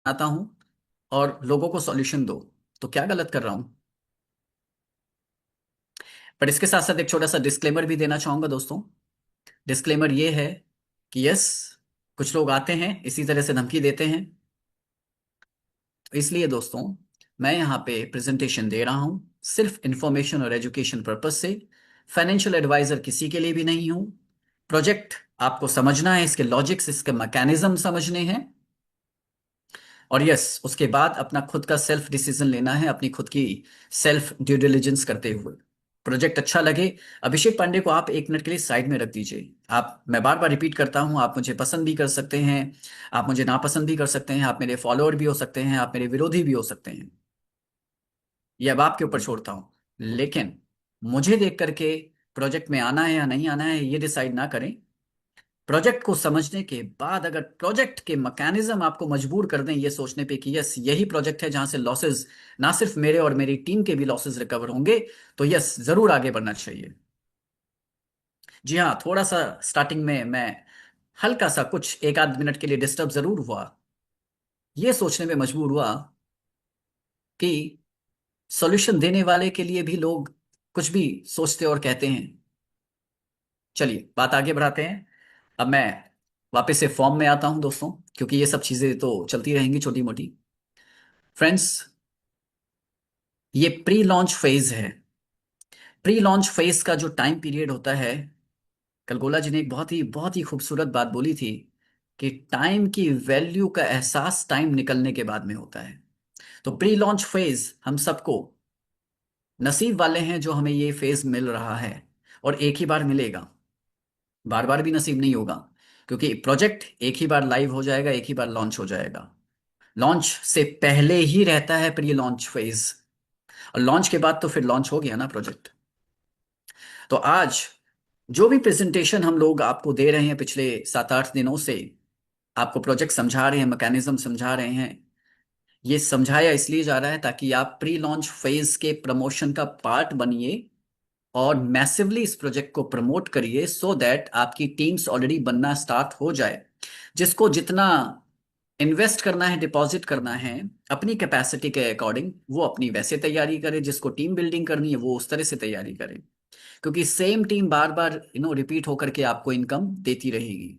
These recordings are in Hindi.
आता हूं और लोगों को सॉल्यूशन दो, तो क्या गलत कर रहा हूं? पर इसके साथ साथ एक छोटा सा डिस्क्लेमर भी देना चाहूंगा दोस्तों। डिस्क्लेमर ये है कि यस, कुछ लोग आते हैं इसी तरह से धमकी देते हैं। तो इसलिए दोस्तों, मैं यहाँ पे प्रेजेंटेशन दे रहा हूँ सिर्फ इंफॉर्मेशन और एजुकेशन पर्पज से। फाइनेंशियल एडवाइजर किसी के लिए भी नहीं हूँ। प्रोजेक्ट आपको समझना है, इसके लॉजिक्स, इसके मैकेनिज्म समझने हैं। और यस, उसके बाद अपना खुद का सेल्फ डिसीजन लेना है, अपनी खुद की सेल्फ ड्यू डिलिजेंस करते हुए। प्रोजेक्ट अच्छा लगे, अभिषेक पांडे को आप एक मिनट के लिए साइड में रख दीजिए। आप, मैं बार बार रिपीट करता हूं, आप मुझे पसंद भी कर सकते हैं, आप मुझे नापसंद भी कर सकते हैं, आप मेरे फॉलोअर भी हो सकते हैं, आप मेरे विरोधी भी हो सकते हैं। ये अब आपके ऊपर छोड़ता हूं। लेकिन मुझे देख करके प्रोजेक्ट में आना है या नहीं आना है, ये डिसाइड ना करें। प्रोजेक्ट को समझने के बाद अगर प्रोजेक्ट के मैकेनिज्म आपको मजबूर कर दें ये सोचने पे कि यस, यही प्रोजेक्ट है जहां से लॉसेस, ना सिर्फ मेरे और मेरी टीम के भी लॉसेस रिकवर होंगे, तो यस, जरूर आगे बढ़ना चाहिए। जी हाँ, थोड़ा सा स्टार्टिंग में मैं हल्का सा कुछ एक आध मिनट के लिए डिस्टर्ब जरूर हुआ। ये सोचने में मजबूर हुआ कि सॉल्यूशन देने वाले के लिए भी लोग कुछ भी सोचते और कहते हैं। चलिए बात आगे बढ़ाते हैं। अब मैं वापस से फॉर्म में आता हूं दोस्तों, क्योंकि ये सब चीजें तो चलती रहेंगी छोटी मोटी। फ्रेंड्स, ये प्री लॉन्च फेज है। प्री लॉन्च फेज का जो टाइम पीरियड होता है, कल गोला जी ने एक बहुत ही खूबसूरत बात बोली थी कि टाइम की वैल्यू का एहसास टाइम निकलने के बाद में होता है। तो प्री लॉन्च फेज हम सबको, नसीब वाले हैं जो हमें ये फेज मिल रहा है, और एक ही बार मिलेगा, बार बार भी नसीब नहीं होगा। क्योंकि प्रोजेक्ट एक ही बार लाइव हो जाएगा, एक ही बार लॉन्च हो जाएगा। लॉन्च से पहले ही रहता है प्री लॉन्च फेज, और लॉन्च के बाद तो फिर लॉन्च हो गया ना प्रोजेक्ट। तो आज जो भी प्रेजेंटेशन हम लोग आपको दे रहे हैं पिछले 7-8 दिनों से, आपको प्रोजेक्ट समझा रहे हैं, मैकेनिज्म समझा रहे हैं, ये समझाया इसलिए जा रहा है ताकि आप प्री लॉन्च फेज के प्रमोशन का पार्ट बनिए और मैसिवली इस प्रोजेक्ट को प्रमोट करिए, सो दैट आपकी टीम्स ऑलरेडी बनना स्टार्ट हो जाए। जिसको जितना इन्वेस्ट करना है, डिपॉजिट करना है, अपनी कैपेसिटी के अकॉर्डिंग वो अपनी वैसे तैयारी करे। जिसको टीम बिल्डिंग करनी है वो उस तरह से तैयारी करे, क्योंकि सेम टीम बार बार रिपीट होकर के आपको इनकम देती रहेगी।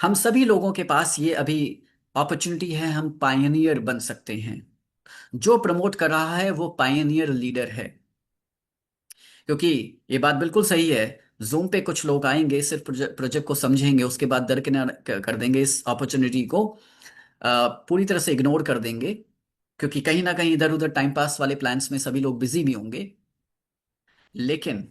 हम सभी लोगों के पास ये अभी अपॉर्चुनिटी है, हम पायनियर बन सकते हैं। जो प्रमोट कर रहा है वो पायनियर लीडर है। क्योंकि ये बात बिल्कुल सही है, जूम पे कुछ लोग आएंगे, सिर्फ प्रोजेक्ट को समझेंगे, उसके बाद दरकिनार कर देंगे इस अपॉर्चुनिटी को, पूरी तरह से इग्नोर कर देंगे। क्योंकि कहीं ना कहीं इधर उधर टाइम पास वाले प्लान्स में सभी लोग बिजी भी होंगे। लेकिन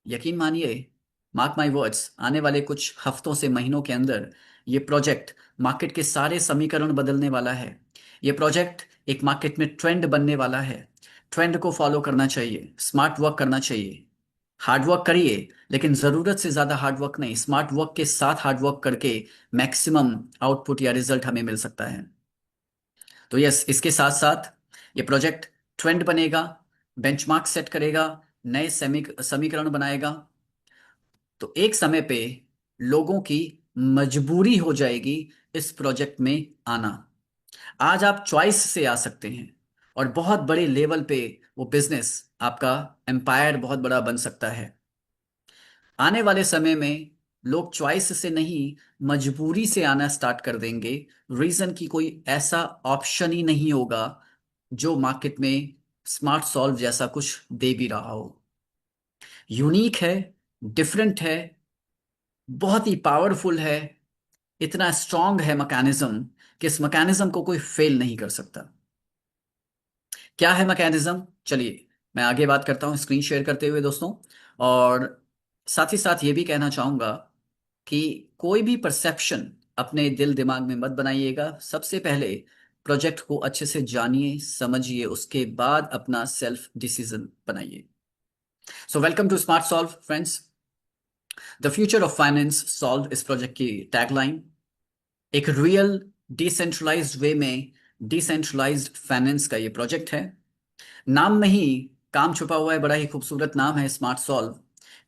यकीन मानिए, मार्क माई वर्ड्स, आने वाले कुछ हफ्तों से महीनों के अंदर ये प्रोजेक्ट मार्केट के सारे समीकरण बदलने वाला है। ये प्रोजेक्ट एक मार्केट में ट्रेंड बनने वाला है। ट्रेंड को फॉलो करना चाहिए, स्मार्ट वर्क करना चाहिए। हार्ड वर्क करिए, लेकिन जरूरत से ज्यादा हार्ड वर्क नहीं, स्मार्ट वर्क के साथ हार्ड वर्क करके मैक्सिमम आउटपुट या रिजल्ट हमें मिल सकता है। तो यस, इसके साथ साथ ये प्रोजेक्ट ट्रेंड बनेगा, बेंचमार्क सेट करेगा, नए समीकरण बनाएगा। तो एक समय पे लोगों की मजबूरी हो जाएगी इस प्रोजेक्ट में आना। आज आप चॉइस से आ सकते हैं, और बहुत बड़े लेवल पे वो बिजनेस, आपका एम्पायर बहुत बड़ा बन सकता है। आने वाले समय में लोग चॉइस से नहीं, मजबूरी से आना स्टार्ट कर देंगे। रीजन की कोई ऐसा ऑप्शन ही नहीं होगा जो मार्केट में स्मार्ट सॉल्व जैसा कुछ दे भी रहा हो। यूनिक है, डिफरेंट है, बहुत ही पावरफुल है, इतना स्ट्रांग है मैकेनिज्म कि इस मैकेनिज्म को कोई फेल नहीं कर सकता। क्या है मैकेनिज्म? चलिए मैं आगे बात करता हूँ स्क्रीन शेयर करते हुए दोस्तों। और साथ ही साथ ये भी कहना चाहूंगा कि कोई भी परसेप्शन अपने दिल दिमाग में मत बनाइएगा। सबसे पहले प्रोजेक्ट को अच्छे से जानिए, समझिए, उसके बाद अपना सेल्फ डिसीजन बनाइए। So welcome to smart solve friends, the future of finance solve इस प्रोजेक्ट की टैगलाइन। एक रियल डिसेंट्रलाइज्ड वे में डिसेंट्रलाइज्ड फाइनेंस का ये प्रोजेक्ट है। नाम में ही काम छुपा हुआ है, बड़ा ही खूबसूरत नाम है स्मार्ट सॉल्व।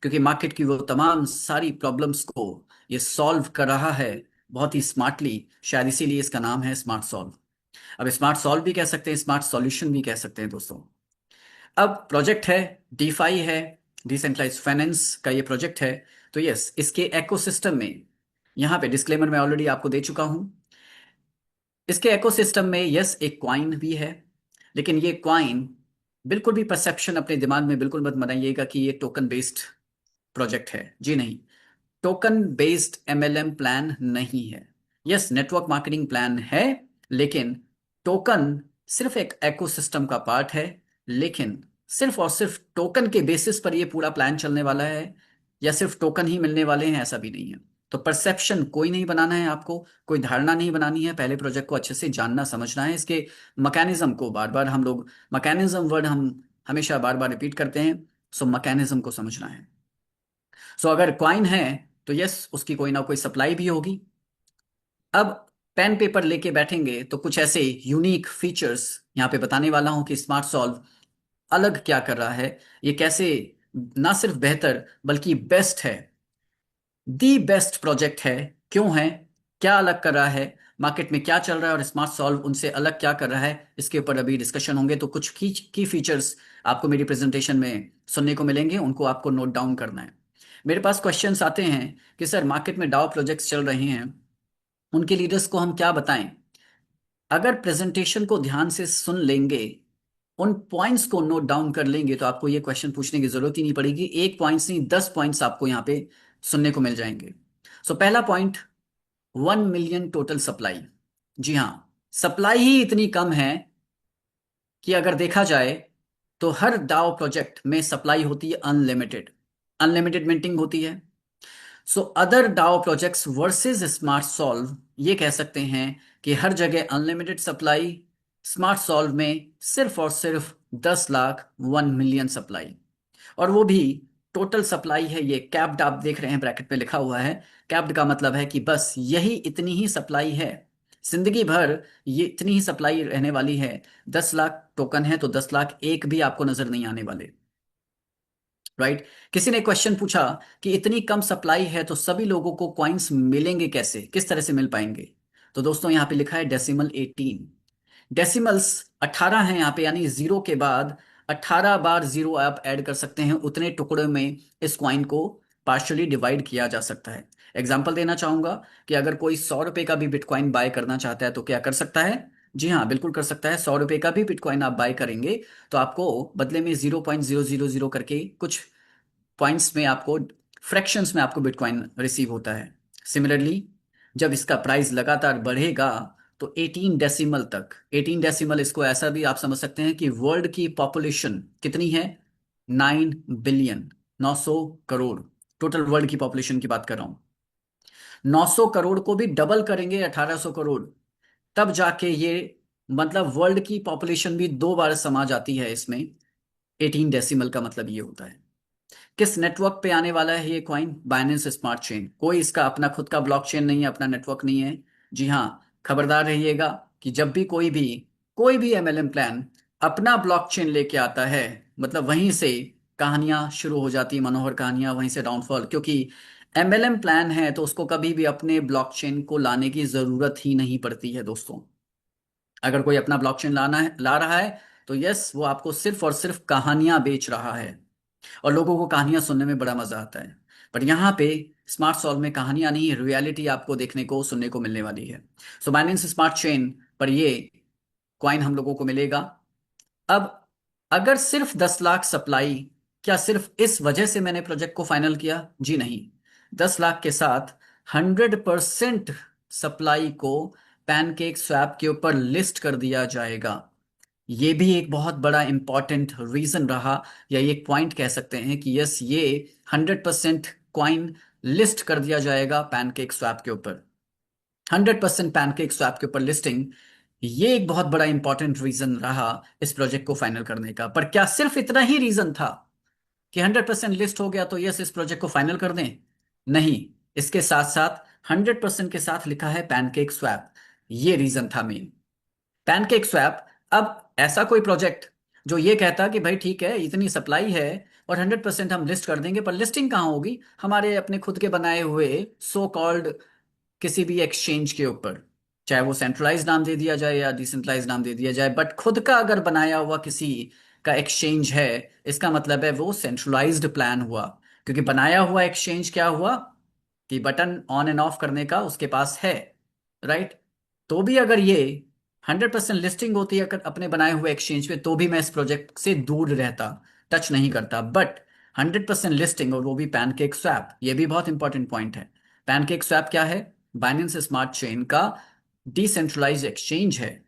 क्योंकि मार्केट की वो तमाम सारी प्रॉब्लम्स को ये सॉल्व कर रहा है बहुत ही स्मार्टली, शायद इसीलिए इसका नाम है स्मार्ट सॉल्व। अब स्मार्ट सॉल्व भी कह सकते हैं, स्मार्ट सॉल्यूशन भी कह सकते हैं दोस्तों। अब प्रोजेक्ट है, डीफाई है, डिसेंट्रलाइज्ड फाइनेंस का ये प्रोजेक्ट है। तो यस, इसके इकोसिस्टम में, यहाँ पे डिस्क्लेमर मैं ऑलरेडी आपको दे चुका हूं, इसके इकोसिस्टम में यस एक क्वाइन भी है, लेकिन ये क्वाइन, बिल्कुल भी परसेप्शन अपने दिमाग में बिल्कुल मत बनाइएगा कि ये टोकन बेस्ड प्रोजेक्ट है। जी नहीं, टोकन बेस्ड एमएलएम प्लान नहीं है। यस, नेटवर्क मार्केटिंग प्लान है, लेकिन टोकन सिर्फ एक इकोसिस्टम का पार्ट है। लेकिन सिर्फ और सिर्फ टोकन के बेसिस पर ये पूरा प्लान चलने वाला है, या सिर्फ टोकन ही मिलने वाले हैं, ऐसा भी नहीं है। तो परसेप्शन कोई नहीं बनाना है आपको, कोई धारणा नहीं बनानी है। पहले प्रोजेक्ट को अच्छे से जानना समझना है, इसके मैकेनिज्म को बार बार, हम लोग मैकेनिज्म वर्ड हम हमेशा बार बार रिपीट करते हैं, सो मैकेनिज्म को समझना है। सो अगर क्वाइन है तो यस, उसकी कोई ना कोई सप्लाई भी होगी। अब पेन पेपर लेके बैठेंगे तो कुछ ऐसे यूनिक फीचर्स यहाँ पे बताने वाला हूं कि स्मार्ट सॉल्व अलग क्या कर रहा है, ये कैसे ना सिर्फ बेहतर बल्कि बेस्ट है, दी बेस्ट प्रोजेक्ट है। क्यों है, क्या अलग कर रहा है, मार्केट में क्या चल रहा है और स्मार्ट सॉल्व उनसे अलग क्या कर रहा है, इसके ऊपर अभी डिस्कशन होंगे। तो कुछ की फीचर्स आपको मेरी प्रेजेंटेशन में सुनने को मिलेंगे, उनको आपको नोट डाउन करना है। मेरे पास क्वेश्चंस आते हैं कि सर मार्केट में डाउ प्रोजेक्ट्स चल रहे हैं, उनके लीडर्स को हम क्या बताएं। अगर प्रेजेंटेशन को ध्यान से सुन लेंगे, उन पॉइंट्स को नोट डाउन कर लेंगे, तो आपको ये क्वेश्चन पूछने की जरूरत ही नहीं पड़ेगी। एक पॉइंट्स नहीं, 10 पॉइंट्स आपको यहाँ पे सुनने को मिल जाएंगे। सो पहला पॉइंट, 1 मिलियन टोटल सप्लाई। जी हाँ, सप्लाई ही इतनी कम है कि अगर देखा जाए तो हर डाओ प्रोजेक्ट में सप्लाई होती है अनलिमिटेड, अनलिमिटेड मिंटिंग होती है। So other DAO projects versus smart solve, ये कह सकते हैं कि हर जगह अनलिमिटेड सप्लाई, स्मार्ट सॉल्व में सिर्फ और सिर्फ 10 लाख, 1 मिलियन सप्लाई। और वो भी टोटल सप्लाई है, ये कैप्ड आप देख रहे हैं ब्रैकेट में लिखा हुआ है। कैप्ड का मतलब है कि बस यही इतनी ही सप्लाई है, जिंदगी भर ये इतनी ही सप्लाई रहने वाली है। 10 लाख टोकन है तो 10 लाख एक भी आपको नजर नहीं आने वाले। राइट। किसी ने क्वेश्चन पूछा कि इतनी कम सप्लाई है तो सभी लोगों को कॉइन्स मिलेंगे कैसे, किस तरह से मिल पाएंगे। तो दोस्तों यहाँ पे लिखा है डेसिमल 18, डेसिमल्स 18 हैं यहाँ पे, यानी जीरो के बाद 18 बार जीरो आप ऐड कर सकते हैं, उतने टुकड़ों में इस क्वाइन को पार्शियली डिवाइड किया जा सकता है। एग्जाम्पल देना चाहूंगा कि अगर कोई 100 रुपए का भी बिटकॉइन बाय करना चाहता है तो क्या कर सकता है। जी हाँ, बिल्कुल कर सकता है। 100 रुपए का भी बिटकॉइन आप बाय करेंगे तो आपको बदले में 0.000 करके कुछ पॉइंट्स में आपको, फ्रैक्शंस में आपको बिटकॉइन रिसीव होता है। सिमिलरली जब इसका प्राइस लगातार बढ़ेगा तो 18 डेसिमल तक, 18 डेसिमल, इसको ऐसा भी आप समझ सकते हैं कि वर्ल्ड की पॉपुलेशन कितनी है, 9 बिलियन, 900 करोड़। टोटल वर्ल्ड की पॉपुलेशन की बात कर रहा हूं। 900 करोड़ को भी डबल करेंगे 1800 करोड़, तब जाके ये, मतलब वर्ल्ड की पॉपुलेशन भी 2 बार समा जाती है इसमें। 18 डेसिमल का मतलब ये होता है। किस नेटवर्क पे आने वाला है ये कॉइन, बाइनेंस स्मार्ट चेन। कोई इसका अपना खुद का ब्लॉकचेन नहीं है, अपना नेटवर्क नहीं है। जी हाँ, खबरदार रहिएगा कि जब भी कोई भी एमएलएम प्लान अपना ब्लॉकचेन लेके आता है, मतलब वहीं से कहानियां शुरू हो जाती है, मनोहर कहानियां, वहीं से डाउनफॉल। क्योंकि एमएलएम प्लान है तो उसको कभी भी अपने ब्लॉकचेन को लाने की जरूरत ही नहीं पड़ती है दोस्तों। अगर कोई अपना ब्लॉकचेन ला रहा है तो यस, वो आपको सिर्फ और सिर्फ कहानियां बेच रहा है, और लोगों को कहानियां सुनने में बड़ा मजा आता है। पर यहाँ पे स्मार्ट सॉल्व में कहानियां नहीं, रियलिटी आपको देखने को सुनने को मिलने वाली है। सो बाइनेंस स्मार्ट चेन पर ये क्वाइन हम लोगों को मिलेगा। अब अगर सिर्फ 10 लाख सप्लाई, क्या सिर्फ इस वजह से मैंने प्रोजेक्ट को फाइनल किया, जी नहीं। 10 लाख के साथ 100% सप्लाई को पैनकेक स्वैप के ऊपर लिस्ट कर दिया जाएगा। ये भी एक बहुत बड़ा इंपॉर्टेंट रीजन रहा, या ये पॉइंट कह सकते हैं कि यस, ये 100% क्वाइन लिस्ट कर दिया जाएगा पैनकेक स्वैप के ऊपर। 100% पैनकेक स्वैप के ऊपर लिस्टिंग, ये एक बहुत बड़ा इंपॉर्टेंट रीजन रहा इस प्रोजेक्ट को फाइनल करने का। पर क्या सिर्फ इतना ही रीजन था कि 100% लिस्ट हो गया तो यस, इस प्रोजेक्ट को फाइनल कर दें? नहीं, इसके साथ साथ 100% के साथ लिखा है पैनकेक स्वैप, ये रीजन था मेन। पैनकेक स्वैप, अब ऐसा कोई प्रोजेक्ट जो ये कहता कि भाई ठीक है, इतनी सप्लाई है और 100% हम लिस्ट कर देंगे, पर लिस्टिंग कहाँ होगी, हमारे अपने खुद के बनाए हुए सो कॉल्ड किसी भी एक्सचेंज के ऊपर, चाहे वो सेंट्रलाइज नाम दे दिया जाए या डिसेंट्रलाइज नाम दे दिया जाए, बट खुद का अगर बनाया हुआ किसी का एक्सचेंज है, इसका मतलब है वो सेंट्रलाइज्ड प्लान हुआ। क्योंकि बनाया हुआ एक्सचेंज क्या हुआ कि बटन ऑन एंड ऑफ करने का उसके पास है, राइट। तो भी अगर ये 100% लिस्टिंग होती है अगर अपने बनाए हुए एक्सचेंज पे, तो भी मैं इस प्रोजेक्ट से दूर रहता, टच नहीं करता। बट 100% लिस्टिंग, और वो भी पैनकेक स्वैप, ये भी बहुत इंपॉर्टेंट पॉइंट है। पैनकेक स्वैप क्या है? बाइनेंस स्मार्ट चेन का डिसेंट्रलाइज एक्सचेंज है,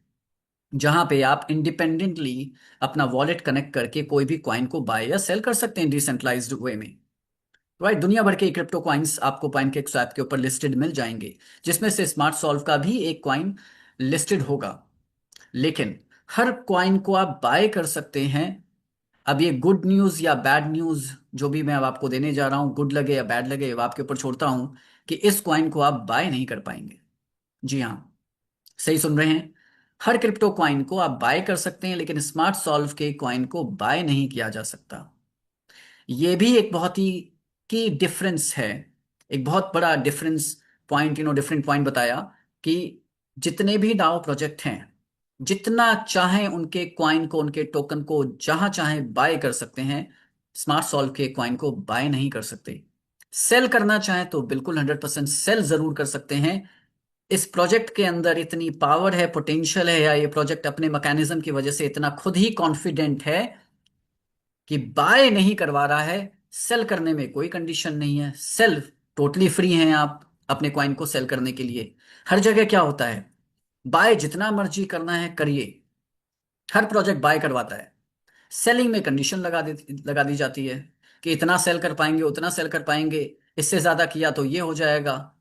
जहां पे आप इंडिपेंडेंटली अपना वॉलेट कनेक्ट करके कोई भी कॉइन को बाय या सेल कर सकते हैं डिसेंट्रलाइज्ड वे में, राइट। दुनिया भर के क्रिप्टो कॉइन्स आपको पाइनकेक स्वैप के ऊपर लिस्टेड मिल जाएंगे, जिसमें से स्मार्ट सॉल्व का भी एक कॉइन लिस्टेड होगा। लेकिन हर कॉइन को आप बाय कर सकते हैं। अब ये गुड न्यूज या बैड न्यूज जो भी मैं अब आपको देने जा रहा हूं, गुड लगे या बैड लगे, वो आपके ऊपर छोड़ता हूं, कि इस कॉइन को आप बाय नहीं कर पाएंगे। जी हाँ, सही सुन रहे हैं। हर क्रिप्टो कॉइन को आप बाय कर सकते हैं, लेकिन स्मार्ट सॉल्व के कॉइन को बाय नहीं किया जा सकता। ये भी एक बहुत ही की डिफरेंस है, एक बहुत बड़ा डिफरेंस पॉइंट, डिफरेंट पॉइंट बताया कि जितने भी डाओ प्रोजेक्ट हैं, जितना चाहें उनके क्वाइन को, उनके टोकन को जहां चाहें बाय कर सकते हैं, स्मार्ट सॉल्व के क्वाइन को बाय नहीं कर सकते। सेल करना चाहें तो बिल्कुल 100% सेल जरूर कर सकते हैं। इस प्रोजेक्ट के अंदर इतनी पावर है, पोटेंशियल है, या ये प्रोजेक्ट अपने मैकेनिज्म की वजह से इतना खुद ही कॉन्फिडेंट है कि बाय नहीं करवा रहा है। सेल करने में कोई कंडीशन नहीं है, सेल टोटली फ्री हैं आप अपने कॉइन को सेल करने के लिए। हर जगह क्या होता है, बाय जितना मर्जी करना है करिए, हर प्रोजेक्ट बाय करवाता है। सेलिंग में कंडीशन लगा दी जाती है कि इतना सेल कर पाएंगे, उतना सेल कर पाएंगे, इससे ज्यादा किया तो ये हो जाएगा,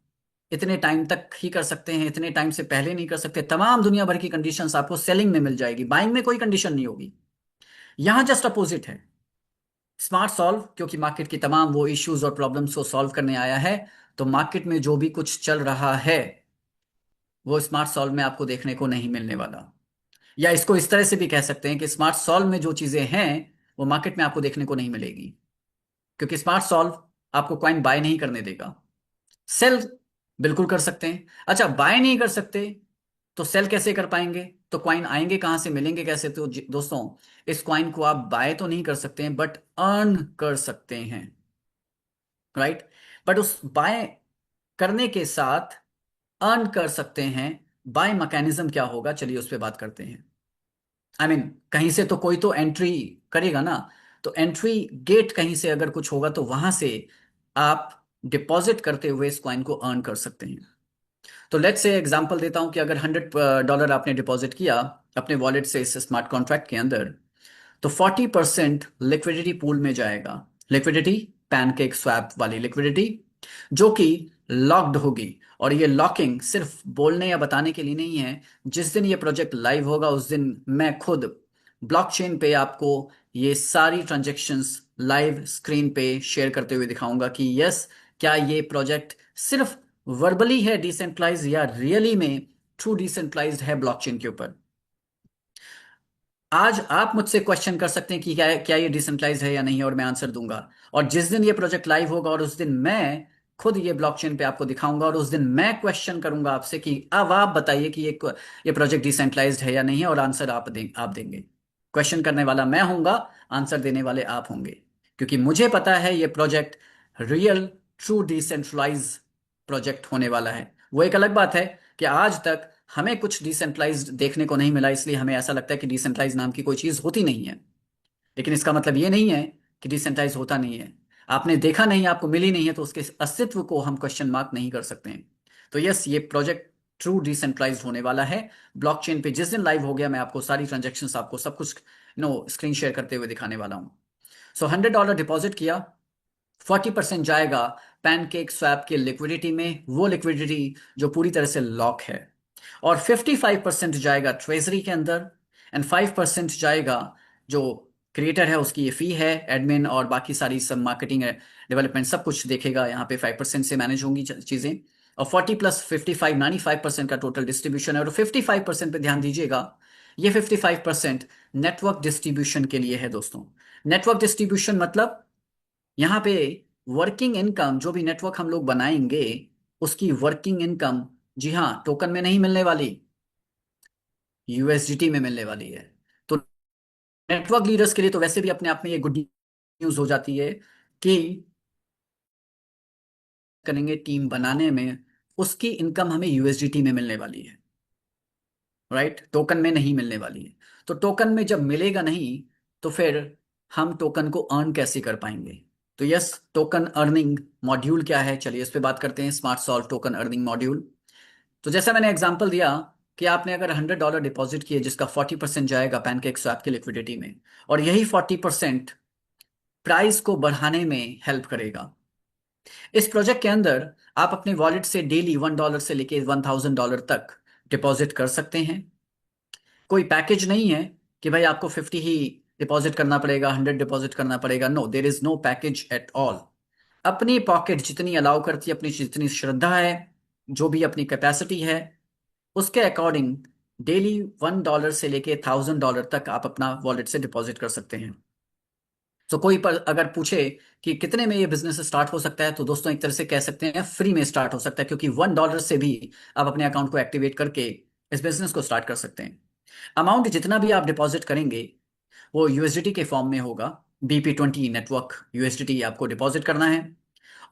इतने टाइम तक ही कर सकते हैं, इतने टाइम से पहले नहीं कर सकते। तमाम दुनिया भर की कंडीशंस आपको सेलिंग में मिल जाएगी, बाइंग में कोई कंडीशन नहीं होगी। यहां जस्ट अपोजिट है। स्मार्ट सॉल्व क्योंकि मार्केट की तमाम वो इश्यूज और प्रॉब्लम्स को सॉल्व करने आया है, तो मार्केट में जो भी कुछ चल रहा है वो स्मार्ट सॉल्व में आपको देखने को नहीं मिलने वाला। या इसको इस तरह से भी कह सकते हैं कि स्मार्ट सॉल्व में जो चीजें हैं वो मार्केट में आपको देखने को नहीं मिलेगी, क्योंकि स्मार्ट सॉल्व आपको कॉइन बाय नहीं करने देगा। सेल बिल्कुल कर सकते हैं। अच्छा, बाय नहीं कर सकते तो सेल कैसे कर पाएंगे? तो कॉइन आएंगे कहां से, मिलेंगे कैसे? तो दोस्तों, इस कॉइन को आप बाय तो नहीं कर सकते हैं, बट अर्न कर सकते हैं, राइट। बट उस बाय करने के साथ अर्न कर सकते हैं। बाय मैकेनिज्म क्या होगा, चलिए उस पर बात करते हैं। कहीं से तो कोई तो एंट्री करेगा ना, तो एंट्री गेट कहीं से अगर कुछ होगा तो वहां से आप डिपॉजिट करते हुए इस कॉइन को अर्न कर सकते हैं। तो लेट्स से एग्जांपल देता हूं कि अगर $100 आपने डिपॉजिट किया अपने वॉलेट से इस स्मार्ट कॉन्ट्रैक्ट के अंदर, तो 40% लिक्विडिटी पूल में जाएगा। लिक्विडिटी पैनकेक स्वैप वाली लिक्विडिटी, जो कि लॉक्ड होगी। और ये लॉकिंग सिर्फ बोलने या बताने के लिए नहीं है। जिस दिन ये प्रोजेक्ट लाइव होगा उस दिन मैं खुद ब्लॉकचेन पे आपको ये सारी ट्रांजैक्शंस लाइव स्क्रीन पे शेयर करते हुए दिखाऊंगा कि यस, क्या ये प्रोजेक्ट सिर्फ वर्बली है डिसेंट्रलाइज, या रियली में ट्रू डिसेंट्रलाइज्ड है ब्लॉकचेन के ऊपर। आज आप मुझसे क्वेश्चन कर सकते हैं कि क्या ये डिसेंट्रलाइज है या नहीं, और मैं आंसर दूंगा। और जिस दिन ये प्रोजेक्ट लाइव होगा और उस दिन मैं खुद ये ब्लॉकचेन पे आपको दिखाऊंगा, और उस दिन मैं क्वेश्चन करूंगा आपसे कि अब आप बताइए कि ये प्रोजेक्ट डिसेंट्रलाइज्ड है या नहीं है, और आंसर आप देंगे। क्वेश्चन करने वाला मैं होऊंगा, आंसर देने वाले आप होंगे, क्योंकि मुझे पता है ये project real true decentralize project होने वाला है। वो एक अलग बात है कि आज तक हमें कुछ डिसेंट्रलाइज्ड देखने को नहीं मिला, इसलिए हमें ऐसा लगता है कि डिसेंट्रलाइज नाम की कोई चीज होती नहीं है। लेकिन इसका मतलब ये नहीं है कि डिसेंट्रलाइज होता नहीं है। आपने देखा नहीं, आपको मिली नहीं है, तो उसके अस्तित्व को हम क्वेश्चन मार्क नहीं कर सकते हैं। तो यस, ये प्रोजेक्ट ट्रू डिसेंट्रलाइज होने वाला है ब्लॉकचेन पे। जिस दिन लाइव हो गया, मैं आपको सारी ट्रांजेक्शन, आपको सब कुछ स्क्रीन शेयर करते हुए दिखाने वाला हूं। सो $100 डिपॉजिट किया, 40% जाएगा पैनकेक स्वैप के लिक्विडिटी में, वो लिक्विडिटी जो पूरी तरह से लॉक है। और 55% जाएगा ट्रेजरी के अंदर, एंड 5% जाएगा जो क्रिएटर है उसकी ये फी है, एडमिन और बाकी सारी सब मार्केटिंग डेवलपमेंट सब कुछ देखेगा। यहाँ पे 5% से मैनेज होंगी चीजें। और 40 प्लस 55 95% का टोटल डिस्ट्रीब्यूशन है। और 55% पे ध्यान दीजिएगा, ये 55% नेटवर्क डिस्ट्रीब्यूशन के लिए है दोस्तों। नेटवर्क डिस्ट्रीब्यूशन मतलब यहाँ पे वर्किंग इनकम जो भी नेटवर्क हम लोग बनाएंगे, उसकी वर्किंग इनकम, जी हाँ, टोकन में नहीं मिलने वाली, यूएसडीटी में मिलने वाली है। तो नेटवर्क लीडर्स के लिए तो वैसे भी अपने आप में ये गुड न्यूज हो जाती है कि करेंगे टीम बनाने में, उसकी इनकम हमें यूएसडीटी में मिलने वाली है, राइट, टोकन में नहीं मिलने वाली है। तो टोकन में जब मिलेगा नहीं, तो फिर हम टोकन को अर्न कैसे कर पाएंगे? तो यस, टोकन अर्निंग मॉड्यूल क्या है, चलिए इस पे बात करते हैं। Smart solve token earning module. तो जैसा मैंने एग्जांपल दिया कि आपने अगर $100 डिपॉजिट किए, जिसका 40% जाएगा पैनकेक स्वैप की लिक्विडिटी में, और यही 40% प्राइस को बढ़ाने में हेल्प करेगा। इस प्रोजेक्ट के अंदर आप अपने वॉलेट से डेली $1 से लेके $1000 तक डिपॉजिट कर सकते हैं। कोई पैकेज नहीं है कि भाई आपको 50 ही डिपॉजिट करना पड़ेगा, 100 डिपॉजिट करना पड़ेगा। No, there is no package at all. अपनी पॉकेट जितनी अलाउ करती है, अपनी जितनी श्रद्धा है, जो भी अपनी कैपेसिटी है, उसके अकॉर्डिंग डेली $1 से लेके $1000 तक आप अपना वॉलेट से डिपॉजिट कर सकते हैं। तो कोई पर अगर पूछे कि कितने में ये बिजनेस स्टार्ट हो सकता है, तो दोस्तों एक तरह से कह सकते हैं फ्री में स्टार्ट हो सकता है, क्योंकि $1 से भी आप अपने अकाउंट को एक्टिवेट करके इस बिजनेस को स्टार्ट कर सकते हैं। अमाउंट जितना भी आप डिपॉजिट करेंगे वो यूएसडीटी के फॉर्म में होगा। BP20 नेटवर्क यूएसडीटी आपको डिपॉजिट करना है,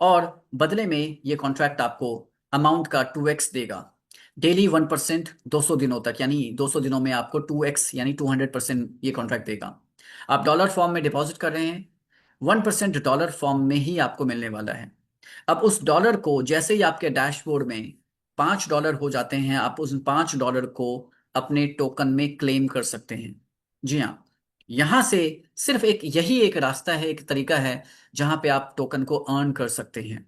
और बदले में ये कॉन्ट्रैक्ट आपको अमाउंट का 2x देगा। डेली 1%, 200 दिनों तक, यानी 200 दिनों में आपको 2x यानी 200% ये कॉन्ट्रैक्ट देगा। आप डॉलर फॉर्म में डिपॉजिट कर रहे हैं, 1% डॉलर फॉर्म में ही आपको मिलने वाला है। अब उस डॉलर को जैसे ही आपके डैशबोर्ड में $5 हो जाते हैं, आप उस $5 को अपने टोकन में क्लेम कर सकते हैं। जी हाँ, यहां से सिर्फ एक यही एक रास्ता है, एक तरीका है जहां पे आप टोकन को अर्न कर सकते हैं।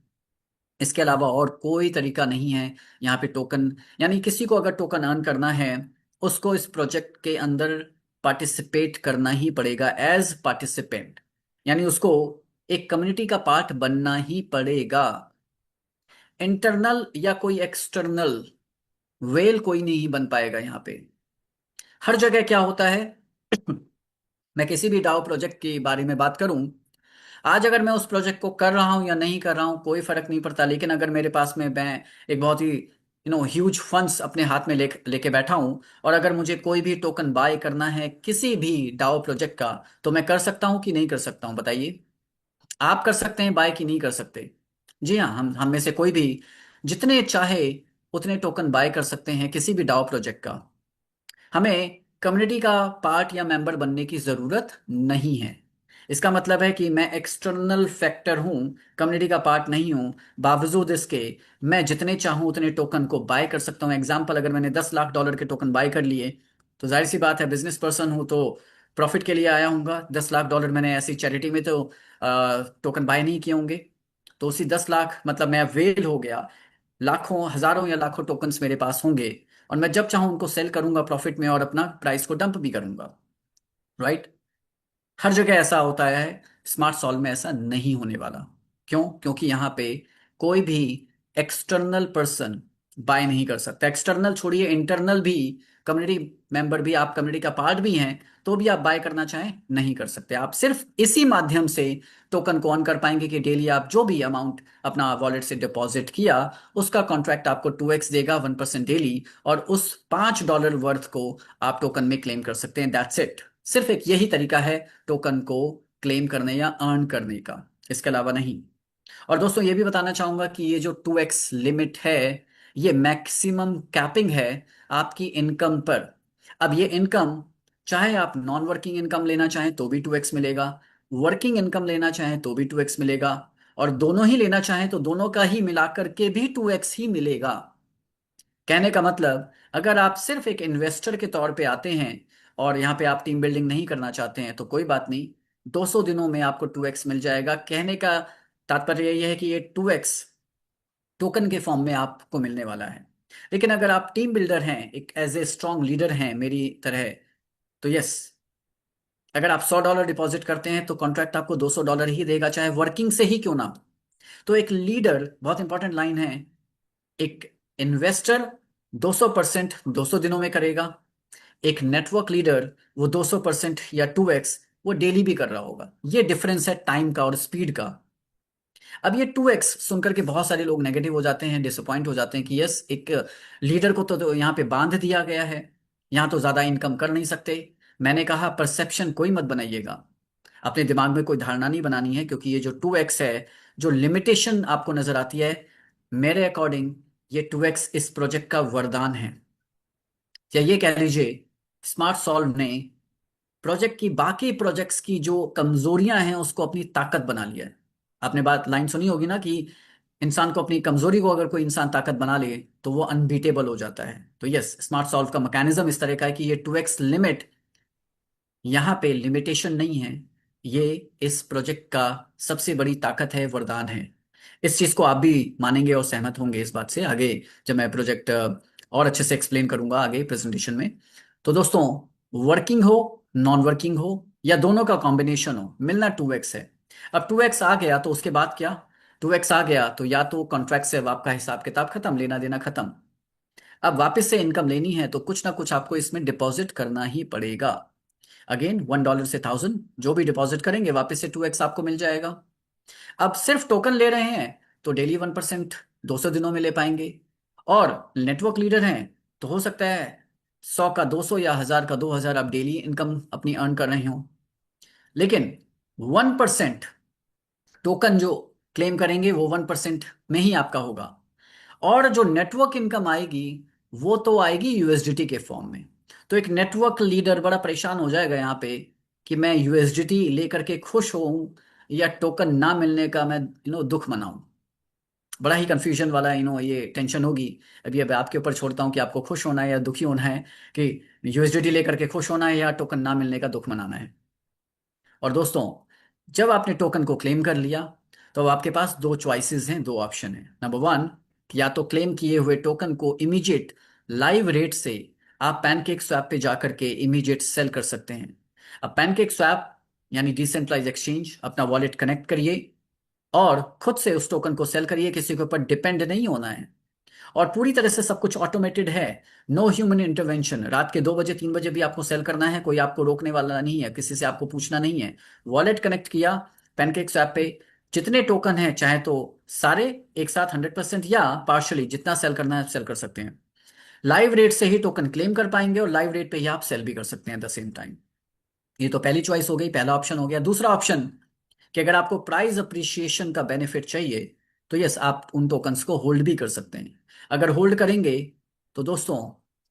इसके अलावा और कोई तरीका नहीं है यहाँ पे टोकन, यानी किसी को अगर टोकन अर्न करना है, उसको इस प्रोजेक्ट के अंदर पार्टिसिपेट करना ही पड़ेगा एज पार्टिसिपेंट, यानी उसको एक कम्युनिटी का पार्ट बनना ही पड़ेगा। इंटरनल या कोई एक्सटर्नल वेल कोई नहीं बन पाएगा यहाँ पे। हर जगह क्या होता है मैं किसी भी डाओ प्रोजेक्ट के बारे में बात करूं, आज अगर मैं उस प्रोजेक्ट को कर रहा हूं या नहीं कर रहा हूं कोई फर्क नहीं पड़ता, लेकिन अगर मेरे पास में मैं एक बहुत ही ह्यूज फंड्स अपने हाथ में लेके बैठा हूं, और अगर मुझे कोई भी टोकन बाय करना है किसी भी डाओ प्रोजेक्ट का, तो मैं कर सकता हूं कि नहीं कर सकता हूं, बताइए। आप कर सकते हैं बाय कि नहीं कर सकते? जी हाँ, हम में से कोई भी जितने चाहे उतने टोकन बाय कर सकते हैं किसी भी डाओ प्रोजेक्ट का। हमें कम्युनिटी का पार्ट या मेंबर बनने की जरूरत नहीं है। इसका मतलब है कि मैं एक्सटर्नल फैक्टर हूं, कम्युनिटी का पार्ट नहीं हूं। बावजूद इसके मैं जितने चाहूं उतने टोकन को बाय कर सकता हूं। एग्जाम्पल, अगर मैंने $10 लाख के टोकन बाय कर लिए, तो जाहिर सी बात है बिजनेस पर्सन हूं तो प्रॉफिट के लिए आया हूँगा। $10 लाख मैंने ऐसी चैरिटी में तो टोकन बाय नहीं किए होंगे। तो उसी 10 लाख मतलब मैं वेल हो गया, लाखों हजारों या लाखों टोकन्स मेरे पास होंगे, और मैं जब चाहूं उनको सेल करूंगा प्रॉफिट में और अपना प्राइस को डंप भी करूंगा, राइट। हर जगह ऐसा होता है, स्मार्ट सॉल्व में ऐसा नहीं होने वाला। क्यों? क्योंकि यहाँ पे कोई भी एक्सटर्नल पर्सन बाय नहीं कर सकता। एक्सटर्नल छोड़िए, इंटरनल भी, कम्युनिटी मेंबर भी, आप कम्युनिटी का पार्ट भी हैं, तो भी आप बाय करना चाहें नहीं कर सकते। आप सिर्फ इसी माध्यम से टोकन को ऑन कर पाएंगे कि डेली आप जो भी अमाउंट अपना वॉलेट से डिपॉजिट किया, उसका कॉन्ट्रैक्ट आपको 2x देगा, 1% डेली, और उस $5 वर्थ को आप टोकन में क्लेम कर सकते हैं। That's it. सिर्फ एक यही तरीका है टोकन को क्लेम करने या अर्न करने का, इसके अलावा नहीं। और दोस्तों ये भी बताना चाहूंगा कि ये जो 2x लिमिट है, ये मैक्सिमम कैपिंग है आपकी इनकम पर। अब ये इनकम, चाहे आप नॉन वर्किंग इनकम लेना चाहें तो भी 2x मिलेगा, वर्किंग इनकम लेना चाहें तो भी 2x मिलेगा, और दोनों ही लेना चाहें तो दोनों का ही मिलाकर के भी 2x ही मिलेगा। कहने का मतलब, अगर आप सिर्फ एक इन्वेस्टर के तौर पे आते हैं और यहाँ पे आप टीम बिल्डिंग नहीं करना चाहते हैं, तो कोई बात नहीं, 200 दिनों में आपको 2x मिल जाएगा। कहने का तात्पर्य यह है कि ये 2x टोकन के फॉर्म में आपको मिलने वाला है। लेकिन अगर आप टीम बिल्डर हैं, एक एज ए स्ट्रांग लीडर हैं मेरी तरह, तो यस, अगर आप $100 डिपॉजिट करते हैं तो कॉन्ट्रैक्ट आपको $200 ही देगा, चाहे वर्किंग से ही क्यों ना। तो एक लीडर, बहुत इंपॉर्टेंट लाइन है, एक इन्वेस्टर 200% 200 दिनों में करेगा, एक नेटवर्क लीडर वो 200% या 2x वो डेली भी कर रहा होगा। ये डिफरेंस है टाइम का और स्पीड का। अब ये 2x सुनकर के बहुत सारे लोग नेगेटिव हो जाते हैं, डिसअपॉइंट हो जाते हैं कि यस, एक लीडर को तो यहाँ पे बांध दिया गया है, यहाँ तो ज्यादा इनकम कर नहीं सकते। मैंने कहा परसेप्शन कोई मत बनाइएगा, अपने दिमाग में कोई धारणा नहीं बनानी है, क्योंकि ये जो 2x है, जो लिमिटेशन आपको नजर आती है, मेरे अकॉर्डिंग ये 2x इस प्रोजेक्ट का वरदान है। या ये कह लीजिए, स्मार्ट सॉल्व ने प्रोजेक्ट की बाकी प्रोजेक्ट्स की जो कमजोरियां हैं उसको अपनी ताकत बना लिया है। आपने बात लाइन सुनी होगी ना कि इंसान को अपनी कमजोरी को अगर कोई इंसान ताकत बना ले तो वो अनबीटेबल हो जाता है। तो यस, स्मार्ट सॉल्व का मैकेनिज्म इस तरह का है कि ये 2x लिमिट यहाँ पे लिमिटेशन नहीं है, ये इस प्रोजेक्ट का सबसे बड़ी ताकत है, वरदान है। इस चीज को आप भी मानेंगे और सहमत होंगे इस बात से, आगे जब मैं प्रोजेक्ट और अच्छे से एक्सप्लेन करूंगा आगे प्रेजेंटेशन में। तो दोस्तों, वर्किंग हो, नॉन वर्किंग हो, या दोनों का कॉम्बिनेशन हो, मिलना 2x है। अब 2x आ गया तो उसके बाद क्या? 2x आ गया तो या तो कॉन्ट्रैक्ट से अब आपका हिसाब किताब खत्म, लेना देना खत्म। अब वापस से इनकम लेनी है तो कुछ ना कुछ आपको इसमें डिपॉजिट करना ही पड़ेगा। अगेन, $1 से 1000 जो भी डिपॉजिट करेंगे वापस से 2x आपको मिल जाएगा। अब सिर्फ टोकन ले रहे हैं तो डेली 1% 200 दिनों में ले पाएंगे। और नेटवर्क लीडर हैं तो हो सकता है 100 का 200 या 1000 का 2000 आप डेली इनकम अपनी अर्न कर रहे हो। लेकिन 1% टोकन जो क्लेम करेंगे वो 1% में ही आपका होगा। और जो नेटवर्क इनकम आएगी वो तो आएगी यूएसडीटी के फॉर्म में। तो एक नेटवर्क लीडर बड़ा परेशान हो जाएगा यहाँ पे कि मैं यूएसडीटी लेकर के खुश हूं या टोकन ना मिलने का मैं दुख मनाऊं। बड़ा ही कंफ्यूजन वाला ये टेंशन होगी। अभी अब आपके ऊपर छोड़ता हूँ कि आपको खुश होना है या दुखी होना है, कि यूएसडीटी लेकर के खुश होना है या टोकन ना मिलने का दुख मनाना है। और दोस्तों, जब आपने टोकन को क्लेम कर लिया तो अब आपके पास दो चॉइसेस हैं, दो ऑप्शन हैं। नंबर वन, या तो क्लेम किए हुए टोकन को इमीडिएट लाइव रेट से आप पैनकेक स्वैप पे जाकर के इमीडिएट सेल कर सकते हैं। अब पैनकेक स्वैप यानी डिसेंट्रलाइज एक्सचेंज, अपना वॉलेट कनेक्ट करिए और खुद से उस टोकन को सेल करिए, किसी के ऊपर डिपेंड नहीं होना है। और पूरी तरह से सब कुछ ऑटोमेटेड है, नो ह्यूमन इंटरवेंशन। रात के 2 बजे 3 बजे भी आपको सेल करना है, कोई आपको रोकने वाला नहीं है, किसी से आपको पूछना नहीं है। वॉलेट कनेक्ट किया पैनकेक स्वैप पे, जितने टोकन हैं चाहे तो सारे एक साथ 100% या पार्शली जितना सेल करना है सेल कर सकते हैं। लाइव रेट से ही टोकन क्लेम कर पाएंगे और लाइव रेट पे ही आप सेल भी कर सकते हैं एट द सेम टाइम। ये तो पहली चॉइस हो गई, पहला ऑप्शन हो गया। दूसरा ऑप्शन कि अगर आपको प्राइस अप्रिशिएशन का बेनिफिट चाहिए तो यस, आप उन टोकन्स को होल्ड भी कर सकते हैं। अगर होल्ड करेंगे तो दोस्तों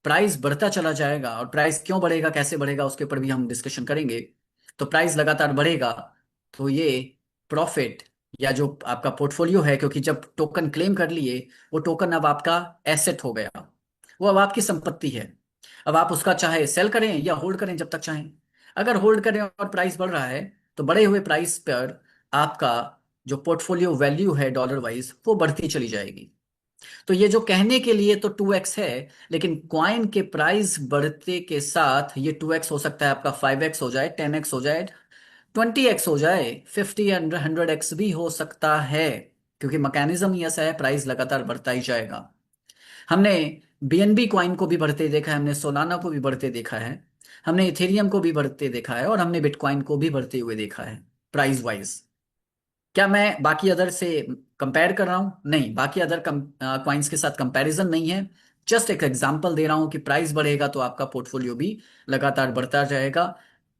प्राइस बढ़ता चला जाएगा, और प्राइस क्यों बढ़ेगा, कैसे बढ़ेगा, उसके ऊपर भी हम डिस्कशन करेंगे। तो प्राइस लगातार बढ़ेगा तो ये प्रॉफिट या जो आपका पोर्टफोलियो है, क्योंकि जब टोकन क्लेम कर लिए वो टोकन अब आपका एसेट हो गया, वो अब आपकी संपत्ति है। अब आप उसका चाहे सेल करें या होल्ड करें जब तक चाहें। अगर होल्ड करें और प्राइस बढ़ रहा है तो बढ़े हुए प्राइस पर आपका जो पोर्टफोलियो वैल्यू है डॉलर वाइज वो बढ़ती चली जाएगी। तो ये जो कहने के लिए तो 2x है, लेकिन क्वाइन के प्राइस बढ़ते के साथ ये 2x हो सकता है आपका 5x हो जाए, 10x हो जाए, 20x हो जाए, 50 100x भी हो सकता है, क्योंकि मैकेनिज्म ही ऐसा है, प्राइस लगातार बढ़ता ही जाएगा। हमने बीएनबी क्वाइन को भी बढ़ते देखा है, हमने सोलाना को भी बढ़ते देखा है, हमने इथेरियम को भी बढ़ते देखा है, और हमने बिटकॉइन को भी बढ़ते हुए देखा है प्राइस वाइज। क्या मैं बाकी अदर से कंपेयर कर रहा हूं? नहीं, बाकी अदर क्वाइंस के साथ कंपैरिजन नहीं है। जस्ट एक एग्जांपल दे रहा हूं कि प्राइस बढ़ेगा तो आपका पोर्टफोलियो भी लगातार बढ़ता जाएगा।